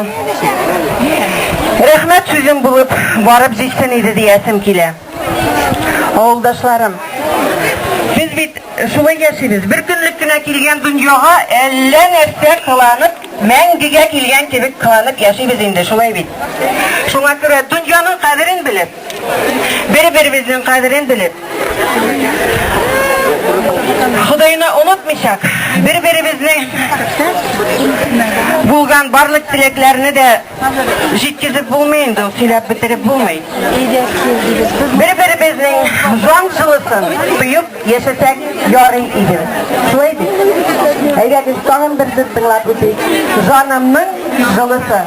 [SPEAKER 3] рәхмәт сүзем булып барып җитсен иде диясем килә. Авылдашларым, biz бит шулай яшибез. Бер көнлек кенә килгән дөньяга әллә нәрсә кыланып, мәңгегә килгән кебек кыланып яшибез инде, шулай бит. Шуңа күрә дөньяның кадерен белеп, бер-беребезнең кадерен белеп, Худайны онытмыйчак, бер-беребезнең булган барлык теләкләрне дә җиткезеп булмый инде, сөйләп бетереп булмый. Бер-беребезнең җан җылысын тоеп яшәсәк ярый иде. Шулай бит. Әгәр без тагын бер җыр тыңлап үтик. Җанымның җылысы.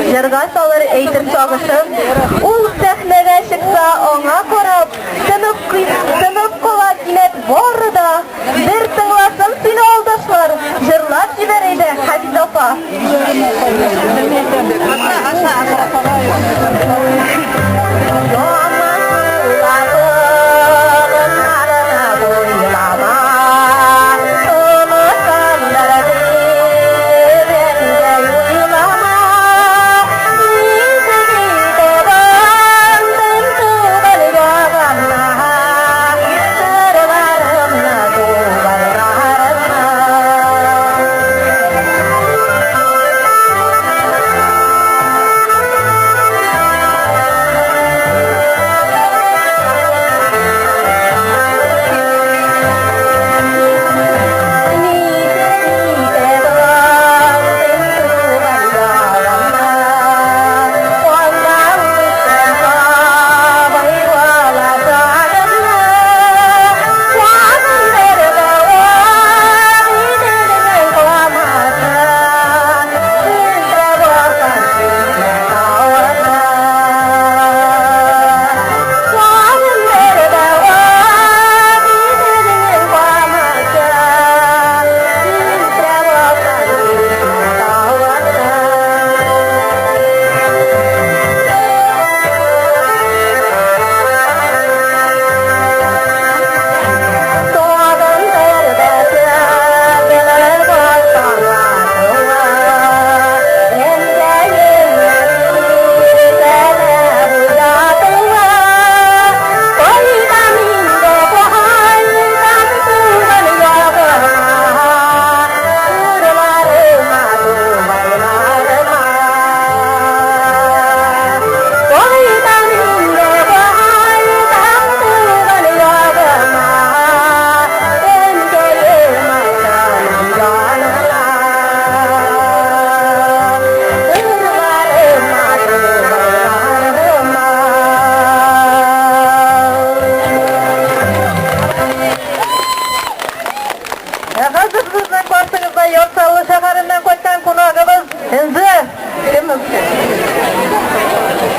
[SPEAKER 1] Җырга салыр әйтер сагышым, ул сәхнәгә чыкса аңа карап, тынып кала кинәт бары да, бер тыңласам сине алдашлар, җырлап vereydi Hafize opa.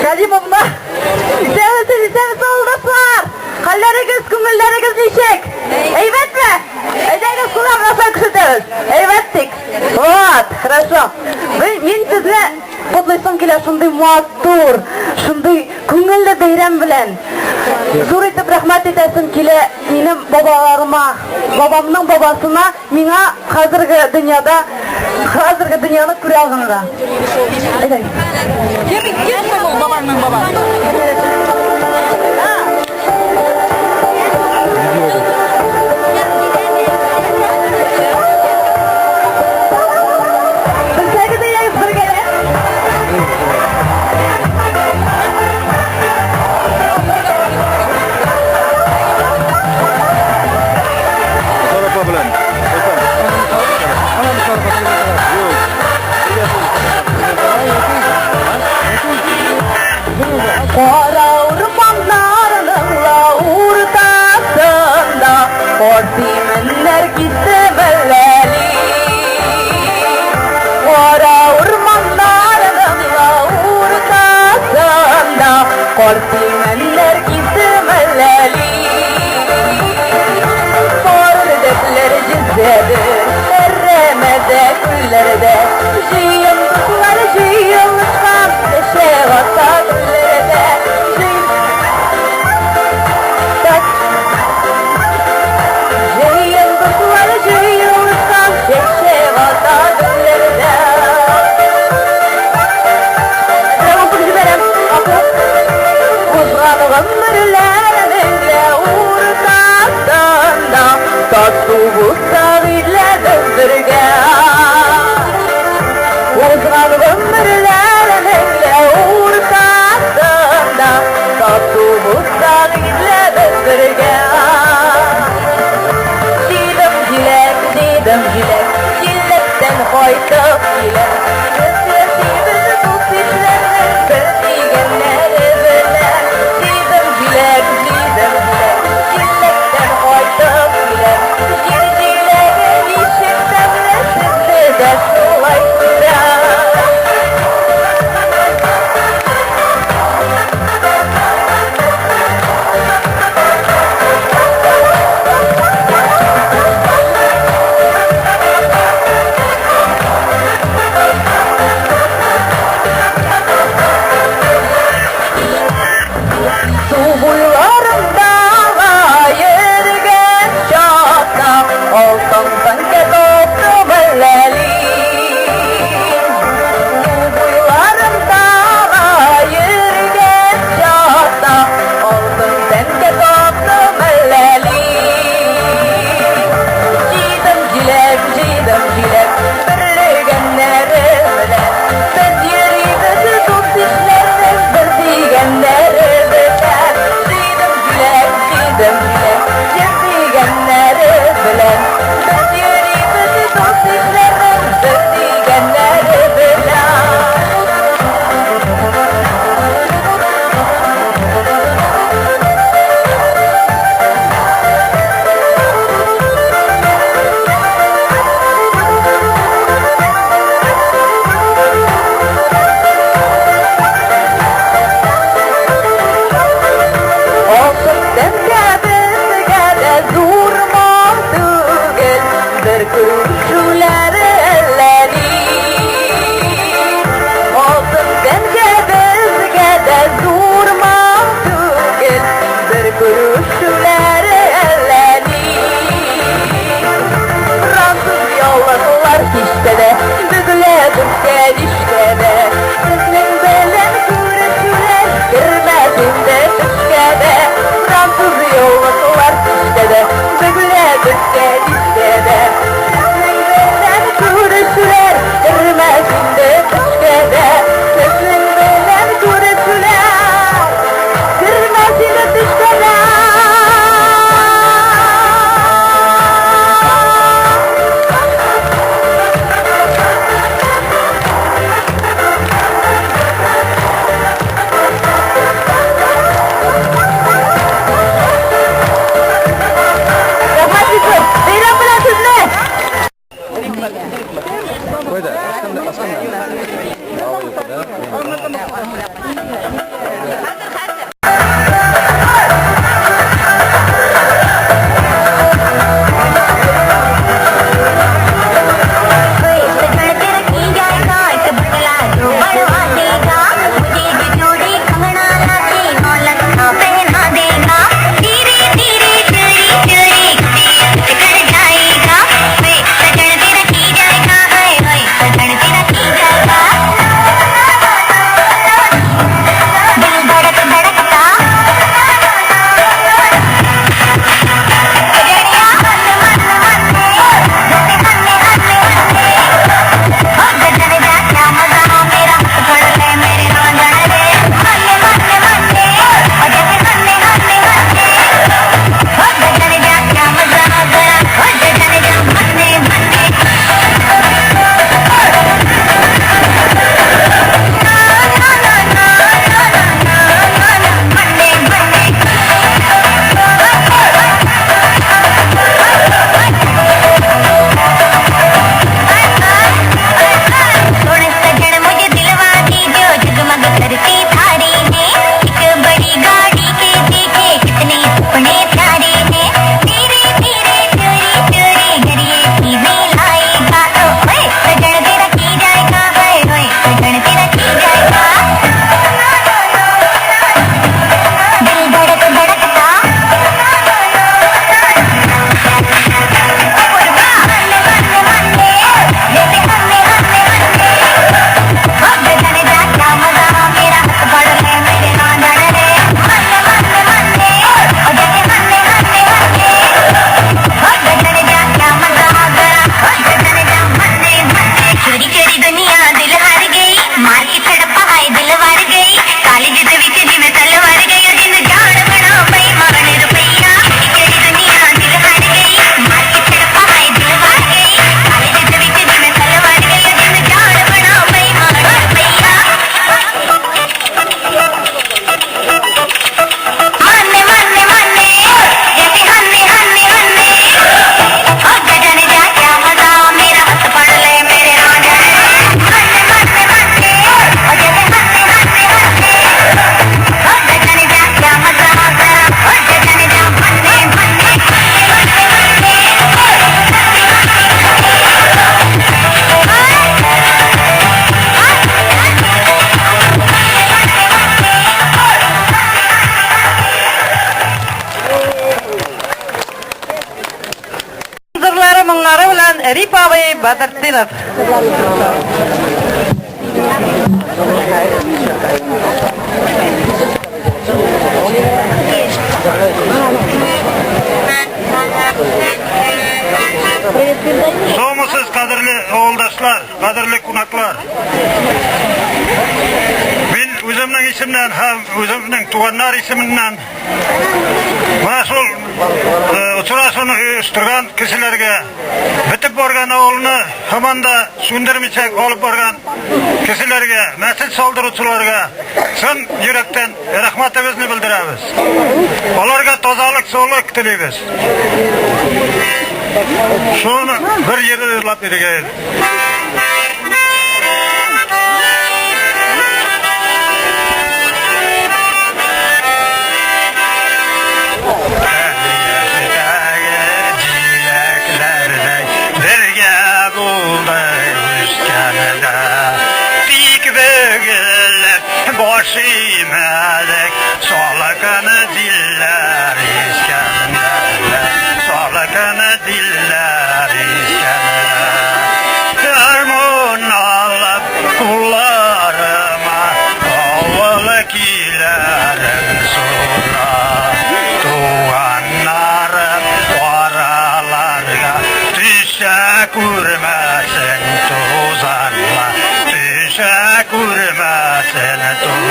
[SPEAKER 1] Kalimovna, iseniz oldaslar. Halleriniz, kümülleriniz nişek. Evet mi? Edeniz kulağınıza küsüdünüz. Evettik. Вот, хорошо. Men sizge kutlaysam kela şunday muattur, şunday küngüllü beyram bilen. Zor etip rahmat etesim kela benim babalarıma, babamның babasına, mena hazırgı dünyаны күрә алганда. Кем ул babаңның babасы? Kara ormanlarınla ortasında ortimenler gitmeli. Kara ormanlarınla ortasında ortimenler gitmeli. Sordıkları cizede, erremede küllerde, jıyımlıklar jıyımlıklar, şevata küllerde. Tatlı bu savirlerden birge Uzman ömürlerle ortasında Tatlı bu savirlerden birge Dilim dilek, dilekten koyduk dilek Gözlerimizi tut işlerden bir diyenleri bile Dilim dilek, dilekten koyduk dilek
[SPEAKER 4] Koyda, aslında.
[SPEAKER 3] Ripawai Badar Tinas.
[SPEAKER 4] Soğumusuz kadirli oğuldaşlar, kadirli kunaklar. Ben özümün isimden hem özümün tuğanlar isiminden masul uçurasını uyuşturgan kişilerge bitip borgan oğlunu hamanda sündürmeyecek olup borgan kişilerge, mescid saldırıcılarga şun yürekten rahmetimizni bildiremiz. Olarga tozalık, soğuk dileymiz. Şunu bir yere yırlap vereceğiz. Başımalık solakını diller iskanlar, solakını diller iskanlar. Derman alıp kullarıma ovalık ilerim sonra. Tuğanlarım oralarga düşe kurmasın tuzanla, düşe kurmasın tuzan.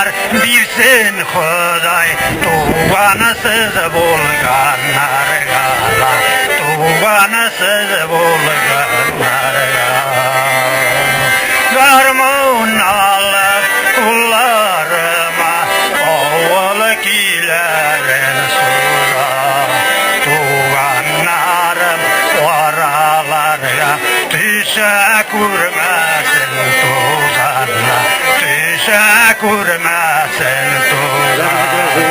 [SPEAKER 6] tuğanlar bilsin Xuday tuğanısız bulganlarga tuğanısız bulganlarga garmon alıp kullarıma oğul kilerin suza tuğanlarım oralarga düşe kurmasın tuzanla düşe kurmasın tuzanla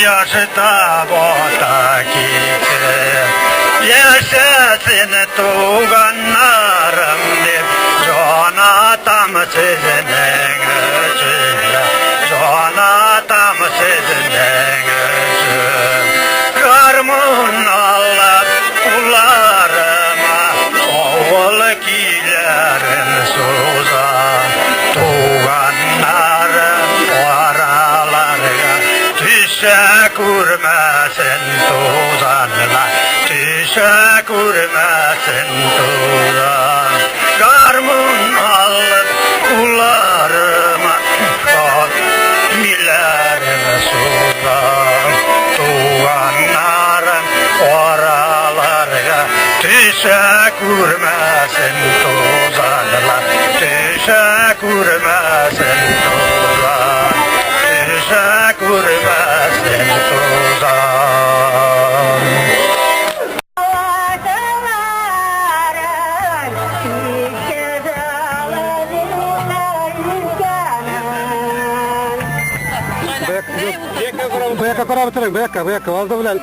[SPEAKER 6] Yaşta bota gitti Yaşasın tuğanlarım dip Jonatam sizin öçüyle Jonatam sizin öçüyle Garmon alıp kullarıma Oğul kilerin suza Tuğanlarım oralarga düşe kurmasın tuzanla düşe kurmasın tuzan garmon alıp kullarıma milerin suzan tuğanlarım oralarga düşe kurmasın tuzanla düşe kurmasın tuzan düşe kurmasın tuzan
[SPEAKER 4] Bayakka kora bitirin, bayakka, aldı bilen.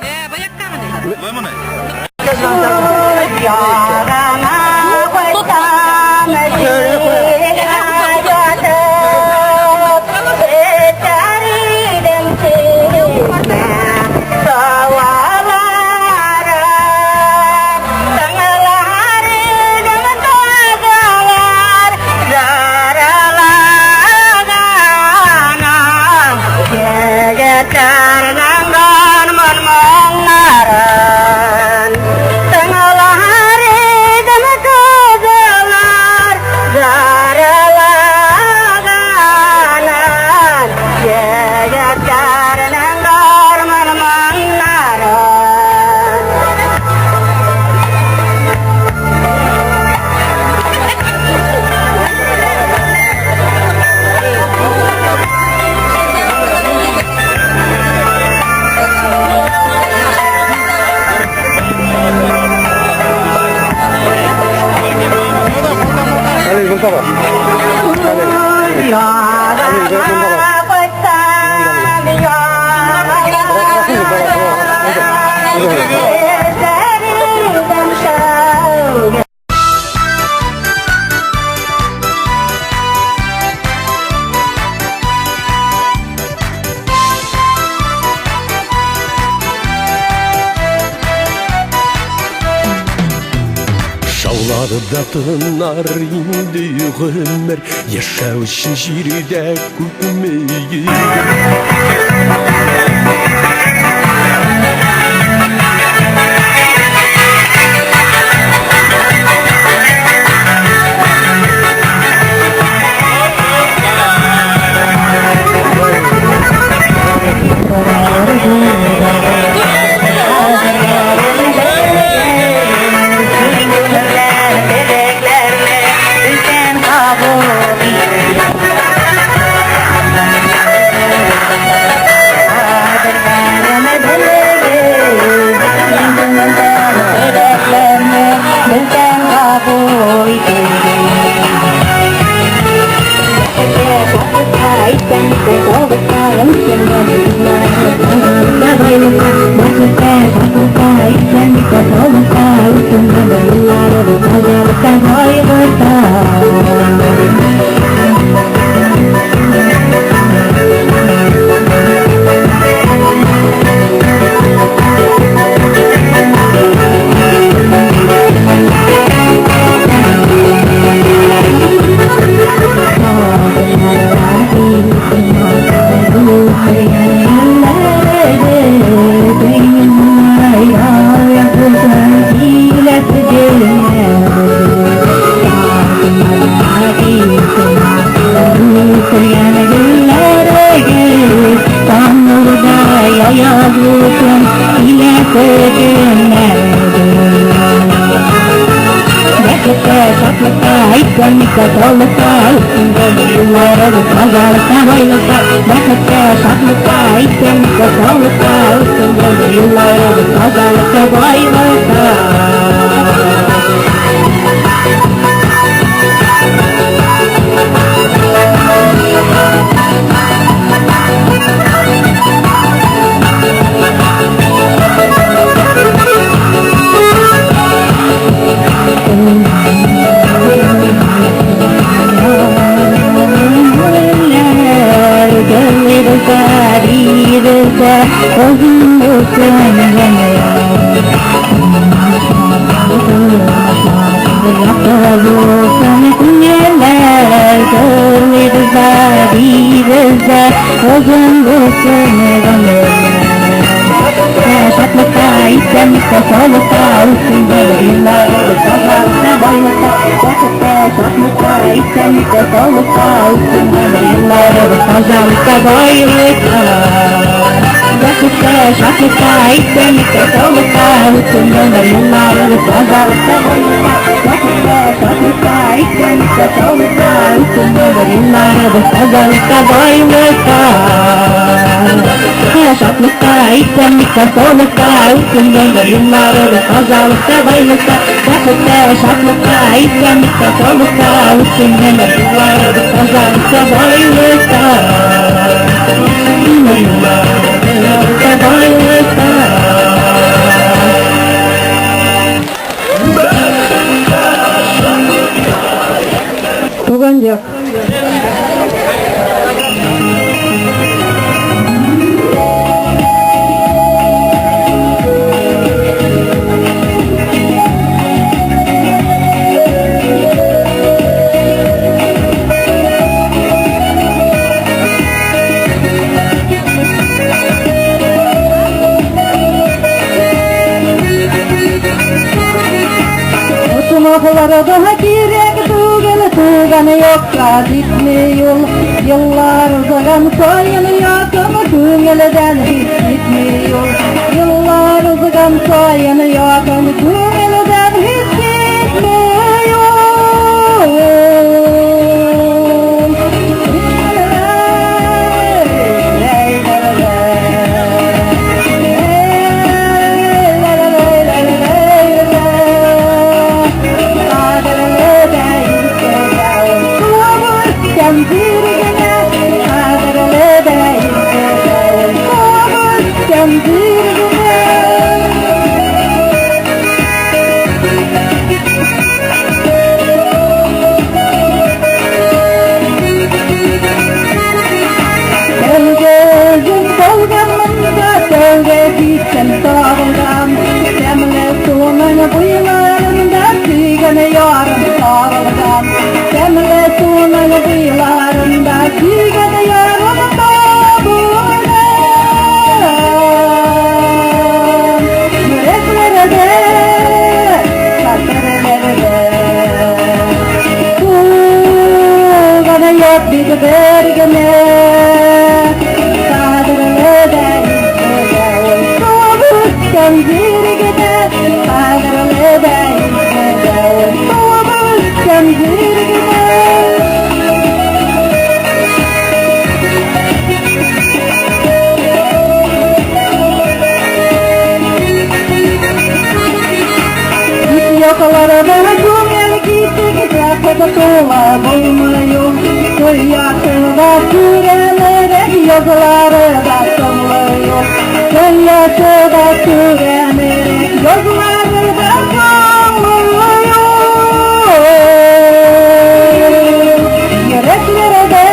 [SPEAKER 7] Şavlarda tığınlar indi ömür Yaşav için jirde gülmeyi
[SPEAKER 2] olsun ile Beklet'te, şatlıkta, içtenlikte, sollukta, üstünde yıllarımız pazarlıkta boylukta Beklet'te, şatlıkta, içtenlikte, sollukta, üstünde yıllarımız pazarlıkta boylukta Şatlıkta, içtenlikte, sollukta, üstünde yıllarımız pazarlıkta boylukta Beklet'te, şatlıkta, içtenlikte, sollukta, üstünde yıllarımız pazarlıkta boylukta Beklet'te, şatlıkta, içtenlikte, sollukta, üstünde yıllarımız pazarlıkta boylukta Beklet'te, şatlıkta, içtenlikte, sollukta, üstünde yıllarımız pazarlıkta boylukta Şatlıkta, içtenlikte, sollukta, üstünde yıllarımız pazarlıkta boylukta Beklet'te, şatlıkta, içtenlikte, sollukta, üstünde yıllarımız pazarlıkta boylukta
[SPEAKER 3] Tugancak. Otumaklara daha girek tuğanı yoksa gitmiyor Yıllar uzagan soyunu yakın Tüğeleden hiç gitmiyor Yıllar uzagan soyunu yakın Tüğeleden hiç gitmiyor Yakalara verdim el gittik Yakada bulmuyor Köy yaşında sürenerek yazıları da sallıyor Köy yaşında sürenerek yazıları da sallıyor Yüreklere de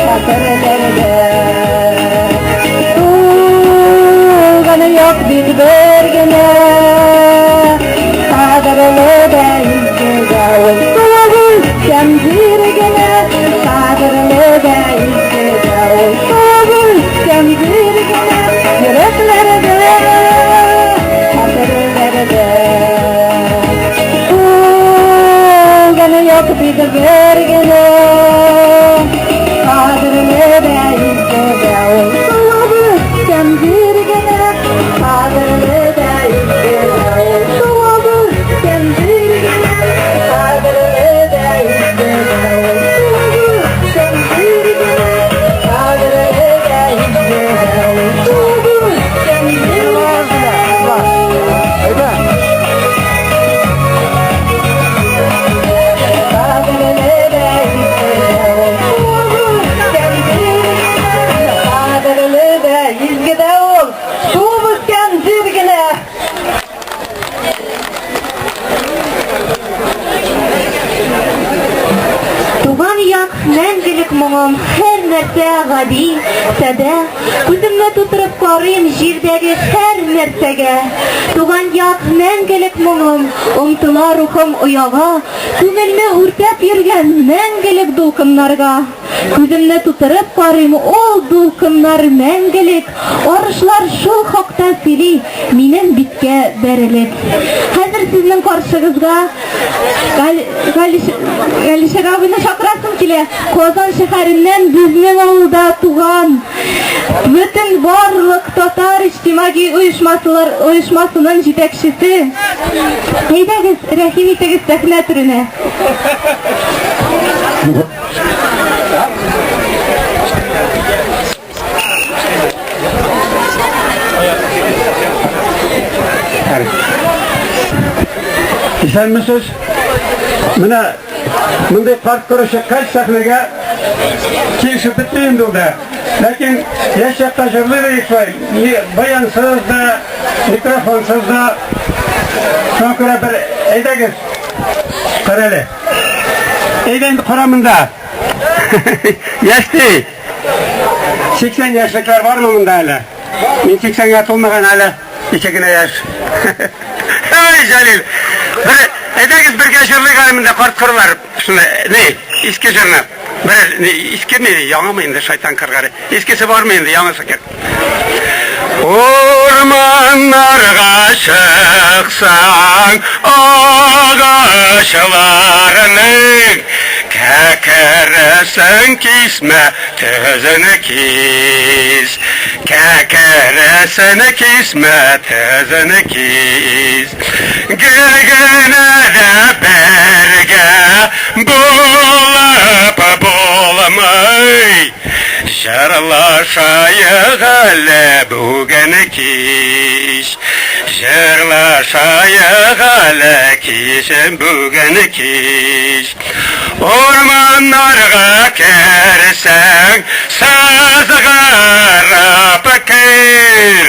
[SPEAKER 3] hatırlara de Tuğanı yok bir bergine Kaderle de izgâvın Tuğavuz şemzirgine Kaderle de izgâvın Tuğavuz şemzirgine Yüreklere de
[SPEAKER 1] Билгедә ул, туып үскән җир генә.
[SPEAKER 2] Туган як мәңгелек моңым, һәр нәрсә гади, сәдә. Күземне тутырып карыйм җирдәге һәр нәрсәгә. Туган як мәңгелек моңым, омтыла рухым ояга, күңелне үртәп йөргән мәңгелек дулкыннарга. Күземне тутырып карыйм ул дулкыннар мәңгелек, арышлар шул хакта сөйли, минем биткә бәрелеп. Хәзер сезнең каршыгызга Галишер абыйны чакырасым килә. Казан шәһәреннән безнең авылда туган бөтен барлык татар иҗтимагый оешмасының җитәкчесе. Әйдәгез, рәхим итегез сәхнә түренә.
[SPEAKER 8] Исәнмесез? Менә мондай карт көрәшә кайт сәхнәгә килешеп бетте инде ул да. Ләкин яшьчәктә җырлый икән. Баянсыз да, микрофонсыз да. Шуңа күрә бер әйдәгез. Карале. Әйдән карамында. Яшьти. 80 яшьлекләр бармы монда әле? Мин 80-гә тулмаган әле. Ничә генә яшь. Ай, Җәлил. Әйдәгез бергә җырлыйга монда карт кырлар. Шуны, иске җырны. Бер искеме, яңамы инде шайтан кыргары. Искесе бармы инде, яңасы кер. Ormanlarga çıksan ağaçlarının kekeresen kisme tezini kis. Kekeresen kisme tezini kis. Gülgüne de berge bulup bulamay. Жырлашайық әлі бүгіні кеш, жырлашайық әлі кешім бүгіні кеш. Орманларға кірсең, сазғырып кір,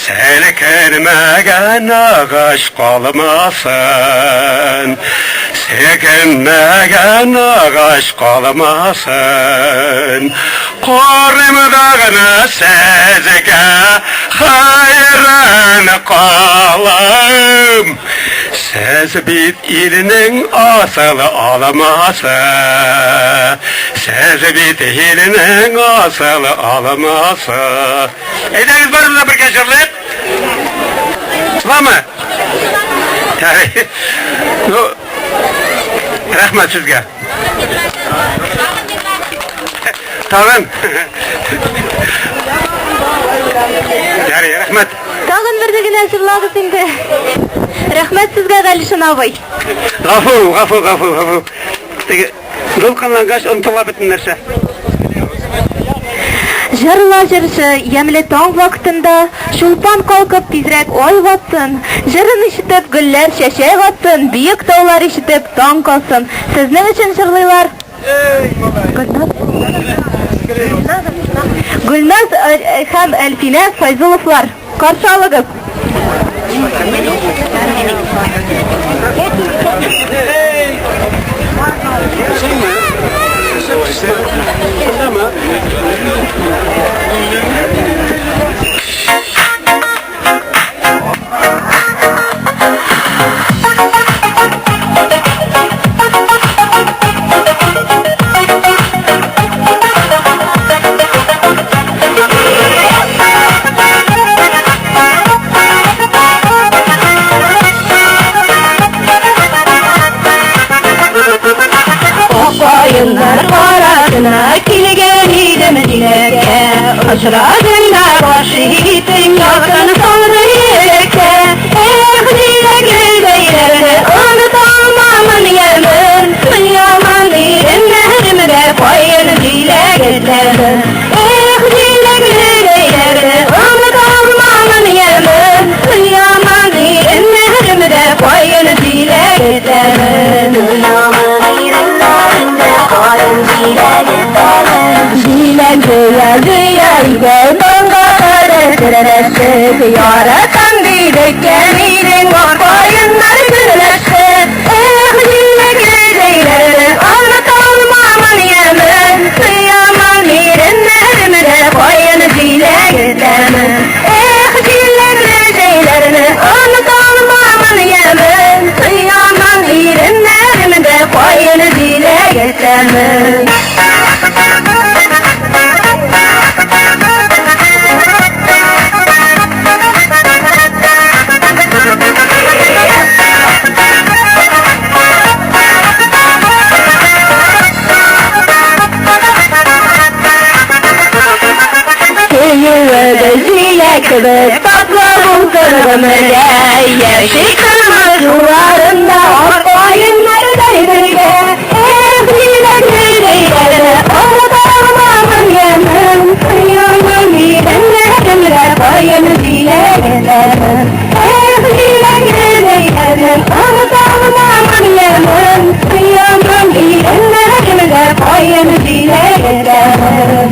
[SPEAKER 8] сәл кірмеген ағаш қалмасын. Sekinmegen ağaç kalmasın. Korumdağına sezge hayran kalım. Sez bit ilinin asılı alması. Sez bit ilinin asılı alması. Eydeniz var mı bir geçirlik? Var mı? Tabii. Rahmet sizge. Tamam. Yani rahmet.
[SPEAKER 2] Tagın bir de güne şırlağız indi. Rahmet sizge Galişin abay.
[SPEAKER 8] Gafu. Dulkanlan kaç unutuла bütün нәрсе.
[SPEAKER 2] Жырла жыршы, ямле таң вакытында, шулпан калкып тизрәк ай ватсын, жырын ишетеп гөлләр чәчәк атсын, биек таулар ишетеп таң калсын. Сезнең өчен җырлыйлар. Гөлназ һәм Әлфинә Файзуловлар. Каршы алыгыз.
[SPEAKER 1] Oyunlar arasına
[SPEAKER 2] birleşti. Yaratan bilekten iyirin var koyunlar birleşti. Dilekleri anlatalmamın yemin. Kıyamam irinlerimde koyun dileklerini. Dileklerini anlatalmamın yemin. Kıyamam irinlerimde koyun dileklerini. Kıvıt tatlı bulduğumda yeşil kırmızı duvarında ak oyunları döydürge. Dilekleri anlatamamın yemin. Kıyamam irenlerimde koyun dileklerim. Dilekleri anlatamamın yemin. Kıyamam irenlerimde koyun dileklerim.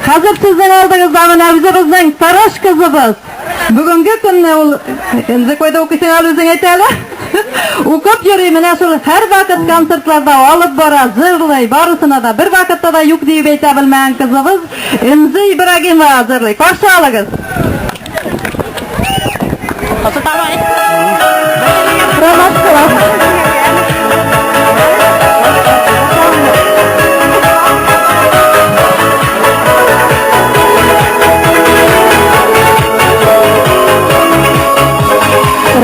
[SPEAKER 3] Hazır sizden aldığınızdan bizimizden Saraş kızımız. Bugünkü günde ol, endi koyda okuysan özün aytala. Okup yürüyüm, her vakit konsertlarda alıp bara, zırlay, barısına da bir vakitte da yük deyip aytabilmeyen kızımız Enzi İbrahimova hazırlay. Karşı alığız.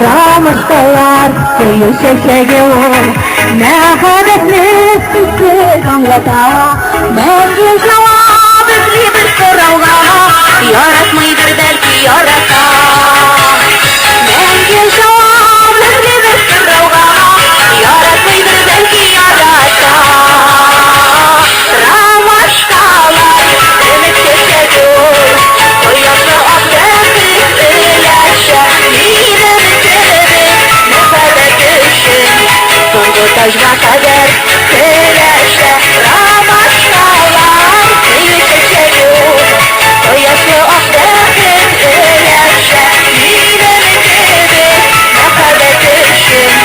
[SPEAKER 2] Ramışlar suyu şeşeğim. Ne hadesini anlata. Ben yaşama bizli bir soralga. Yaratmaydır belki yarata. Ben yaşama bizli bir soralga. Yaratmaydır belki yarata. Ramışlar demek şeşeğim. Uyası abdesti ilerşe. Taşma kader tereşe Ramaştalar suyu çeşeğim. Oyası ahdetin ilerşe. Mirem gibi ne kadar düşün.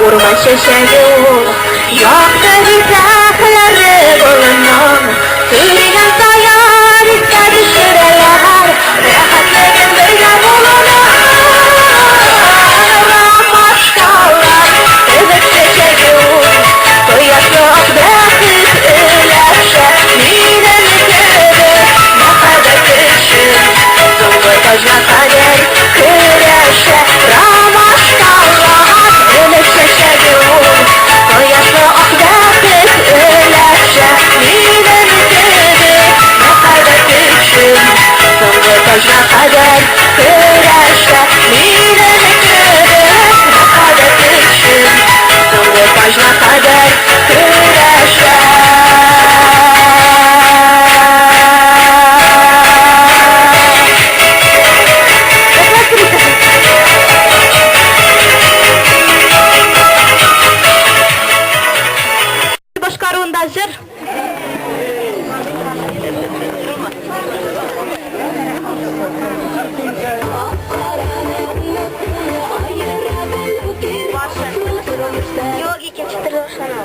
[SPEAKER 2] Urman şeşegi ol Yokta hüzahları bulunum Sürüyen sayar istedi şüreler Rehatlegin birge bulunum Ramaşkallar Evet şeşegi ol Soyaslık bekit ilerşe Mineni kere Ne kadar kışın Soğuk tajna kader Kıreşe Ramaşkallar Evet şeşegi ol Soyaslık bekit ilerşe Mineni kere Ne kadar kışın Soğuk tajna kader Kıreşe Mineni kere Ne kadar kışın Soğuk tajna kader Kıreşe Başkarında hazır. Yok ikinci tırlaşana.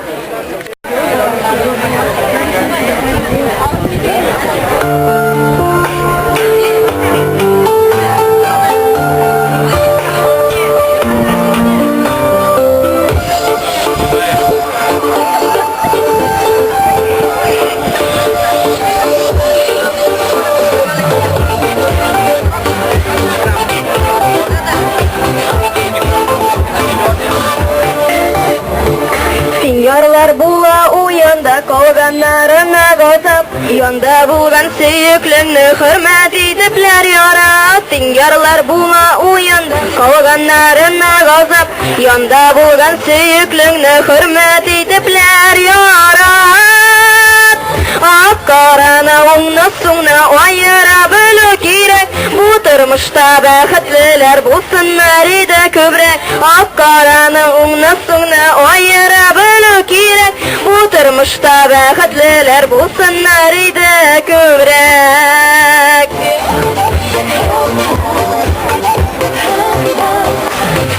[SPEAKER 2] Yarlar bulla uyanda kalganlarına gazap Yanda bulgan suyuklüğünü hürmet edipler yara Yarlar bulla uyanda kalganlarına gazap Yanda bulgan suyuklüğünü hürmet edipler yara Akkarana onunla sonra ayıra bölü gerek Bu turmuşta bəxtliler bulsunlar idi köbrek Akkarana onunla sonra ayıra bölü gerek Bu turmuşta bəxtliler bulsunlar idi köbrek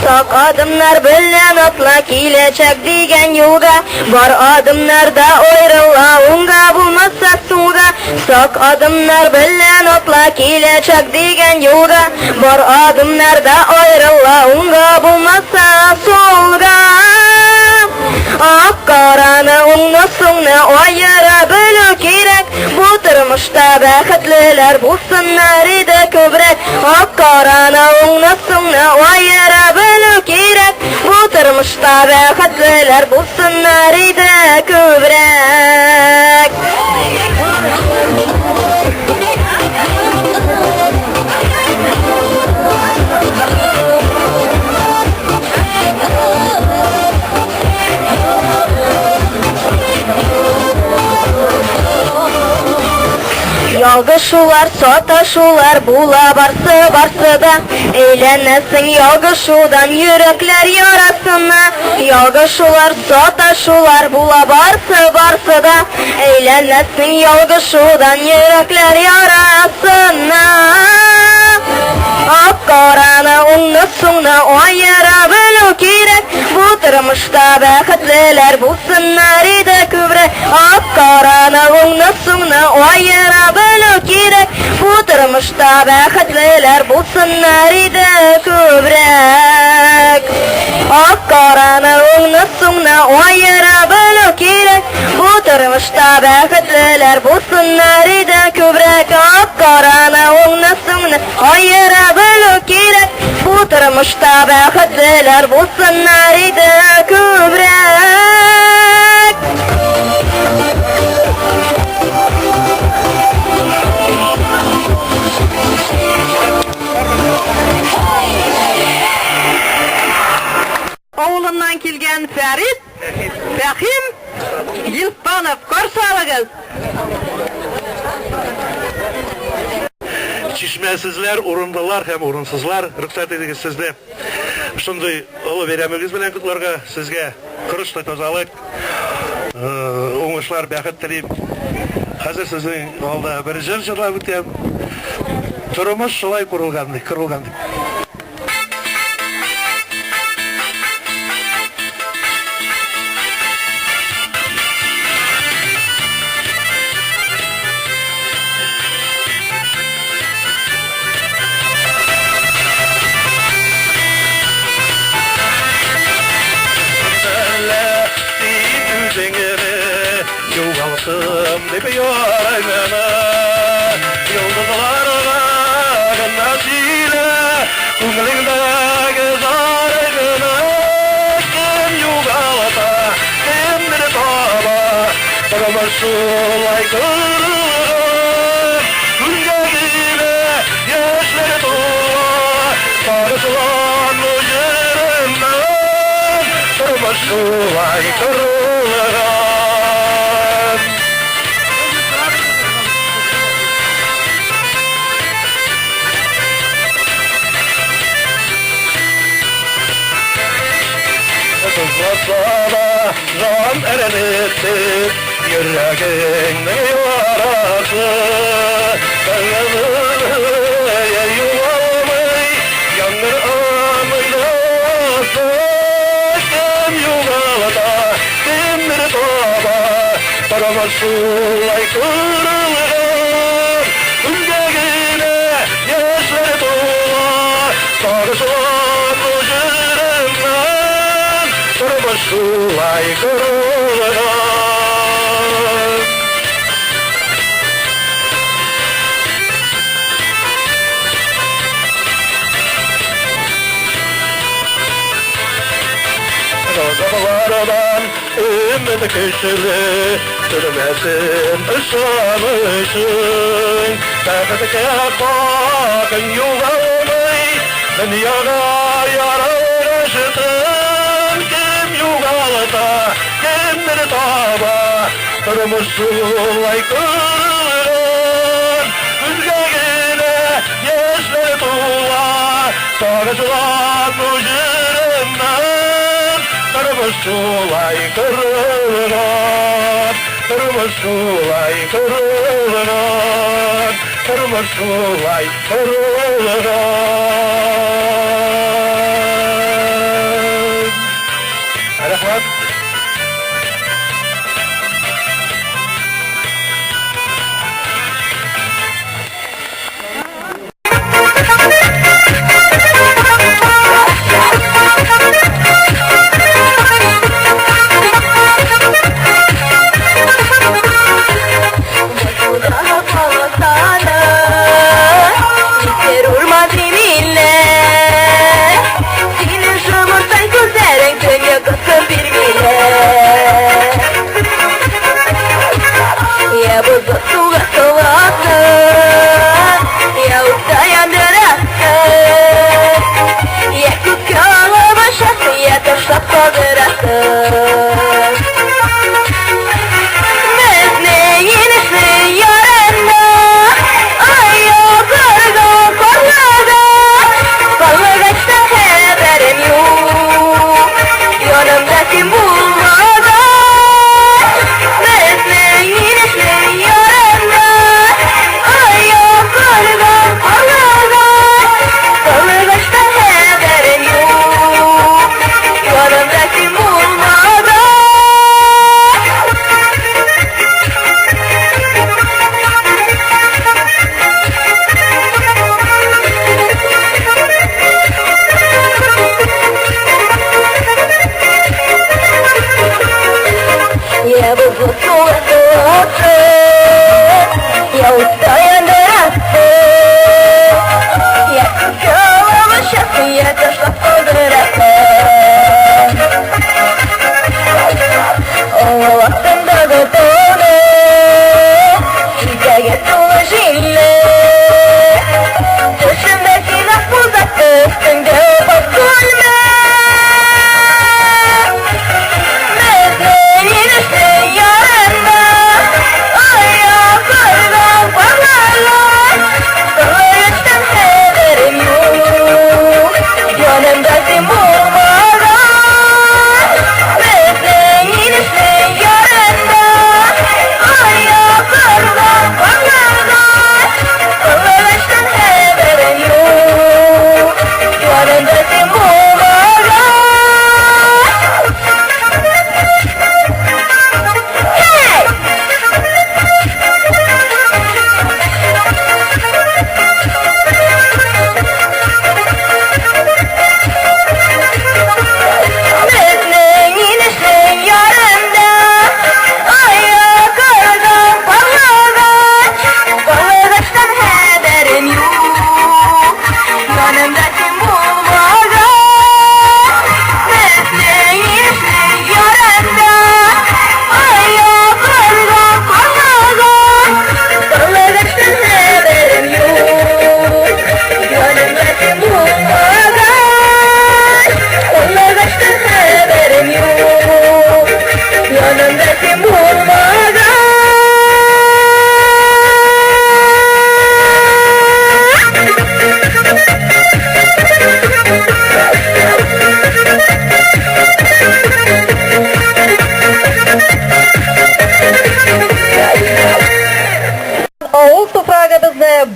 [SPEAKER 2] Sak adımlar bilen atla kilecek digen yoga Var adımlarda ayrıla unga bulmazsa suga Sak adımlar bilen atla kilecek digen yoga Var adımlarda ayrıla unga bulmazsa suga Akkarana onunla sonra ayıra bölü gerek Bu turmuşta bəxtliler bulsunlar idi köbrek Akkarana onunla sonra ayıra bölü gerek Bu turmuşta bəxtliler bulsunlar idi köbrek Yalgışular, sataşular, bula barsı da Eğlenesin yalgışudan yürekler yarasına Yalgışular, sataşular, bula barsı da Eğlenesin yalgışudan yürekler yarasına Akkarana onunla sonra ayıra bölü gerek Bu turmuşta bəxtliler bulsunlar idi köbrek Akkarana onunla sonra ayıra bölü gerek Bu turmuşta bəxtliler bulsunlar idi köbrek Akkarana onunla sonra ayıra bölü gerek Bu turmuşta bəxtliler bulsunlar idi köbrek Akkarana onunla sonra ayıra bölü gerek Bu turmuşta bəxtliler bulsunlar idi köbrek Oğlundan kelgen Ferit, Fahim, Yılpanov, korsalığız.
[SPEAKER 6] Çişmesizler, orundalar hem orunsuzlar. Rüksat ediniz sizde. Şunday olu verememiz bilen kutlarga sizge kırışlı tozalık, oңышlar бәхет тілейм. Қазір сіздің алда бір жыр жырлап өтем. Тұрмыс солай құрылғандық. Aypıyor beni Yıldızlarga Nasile Ünlüğündeki zargını Kim yugalata Kim bir taba Tırmışılay kırılır Günceliğine Yaşları dola Sarısılan mücürümden Tırmışılay kırılır Kızlasana can erenittir Yüreğinin yarası Kırmızıya yuvalmay Yanır amylası Kim yuvalda kim bir taba Taramasılay kırılır Üngeğine yaşları dola Sarısılan mücürümden Tırmışılay kırılır Kazalardan ümit kişili Sürmesin ışamışın Tefetike bakın yuvalmay Dünyada yaraşıtın Kim yuvalda kim bir taba Tırmışılay kırılır Üzgegine yaşlı tuğla Sarısılan mücürümden Tırmışılay kırılır Tırmışılay kırılır Tırmışılay kırılır Rahmat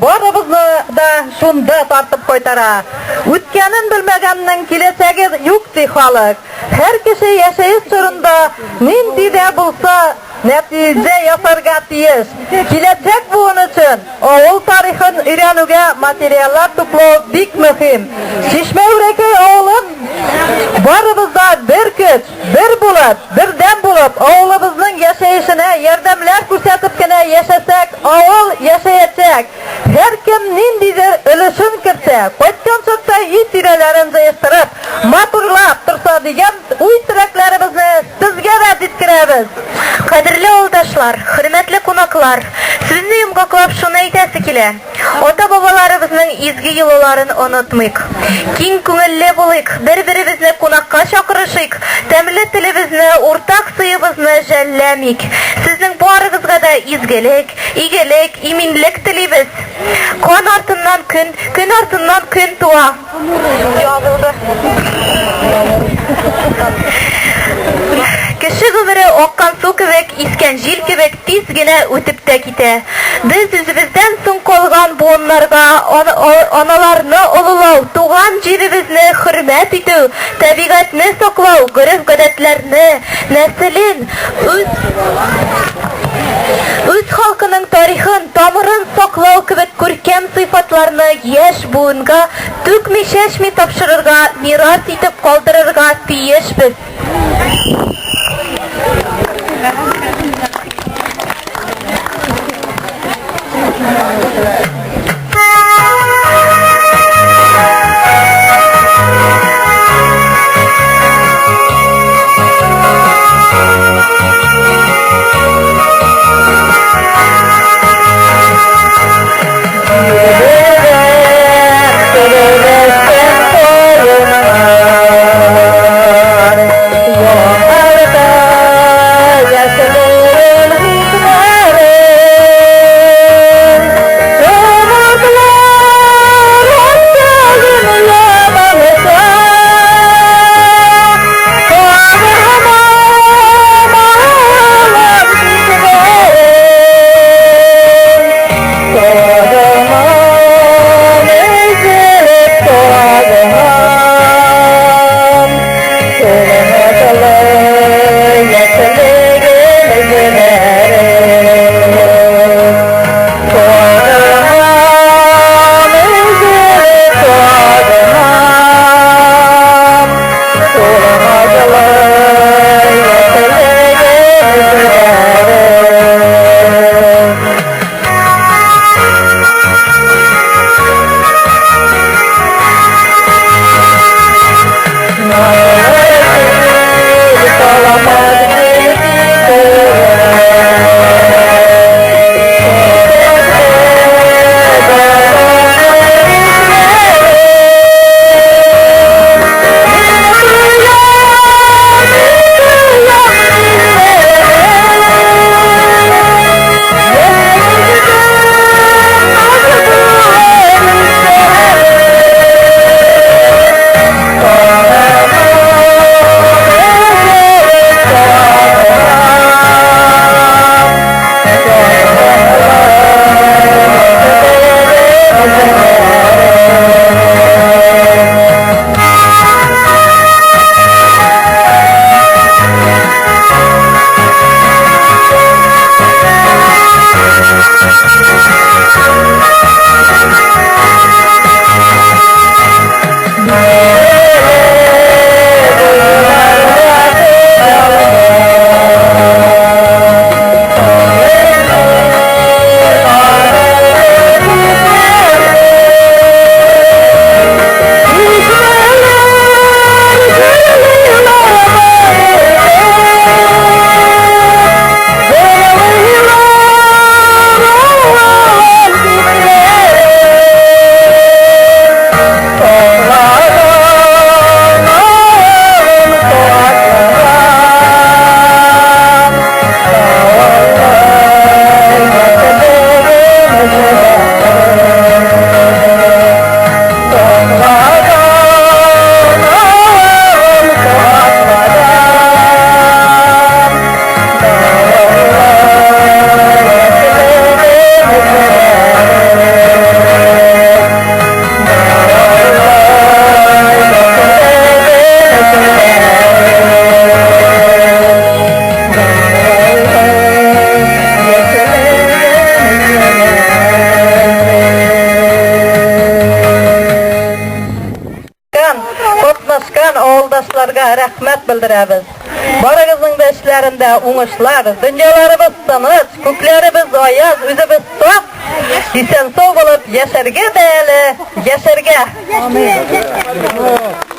[SPEAKER 1] барыбызны да шунда тартып кайтара. Үткәнен белмәгәннең киләчәге юк ди халык. Һәр кеше яшәеш чорында нинди дә булса нәтиҗә ясарга тиеш. Киләчәк буын өчен авыл тарихын өйрәнүгә материаллар туплау бик мөһим. Чишмә Үрәкәй авылын барыбыз да бер көч, бер булып, бердәм булып, авылыбызның яшәешенә ярдәмләр күрсәтеп кенә яшәсәк, авыл яшәячәк. Һәр кем ниндидер өлешен кертә, кайткан чакта ит тирәләрен җыештырып, матурлап торса дигән уй теләкләребезне сезгә дә җиткерәбез.
[SPEAKER 2] Кадерле авылдашлар, хөрмәтле кунаклар, сүзне йомгаклап шуны әйтәсе килә. Ата-бабаларыбызның изге юлларын онытмыйк. Киң күңелле булыйк, бер-беребезне кунакка чакырышыйк, тәмле телебезне, уртак сыебызны жәлләмик. Сезнең барыгызга да изгелек, игелек, иминлек телибез. Кан артыннан көн артыннан көн туа. Кеше гомере аккан су кебек, искән җил кебек тиз генә үтеп тә китә. Без үзебездән соң калган буыннарга аналарны олылау, туган җиребезне хөрмәт итү, табигатьне саклау, гореф-гадәтләрне, нәселен, үз халкының тарихын, тамырын саклау кебек күркәм сыйфатларны яшь буынга түкми-чәчми тапшырырга, мирас итеп калдырырга тиешбез.
[SPEAKER 1] рәхмәт белдерәбез. Барыгызның да эшләрендә уңышлар, дөньяларыбыз тыныч, күкләребез аяз, үзебез сак, исән-сау булып яшәргә дә әле, яшәргә. Амин.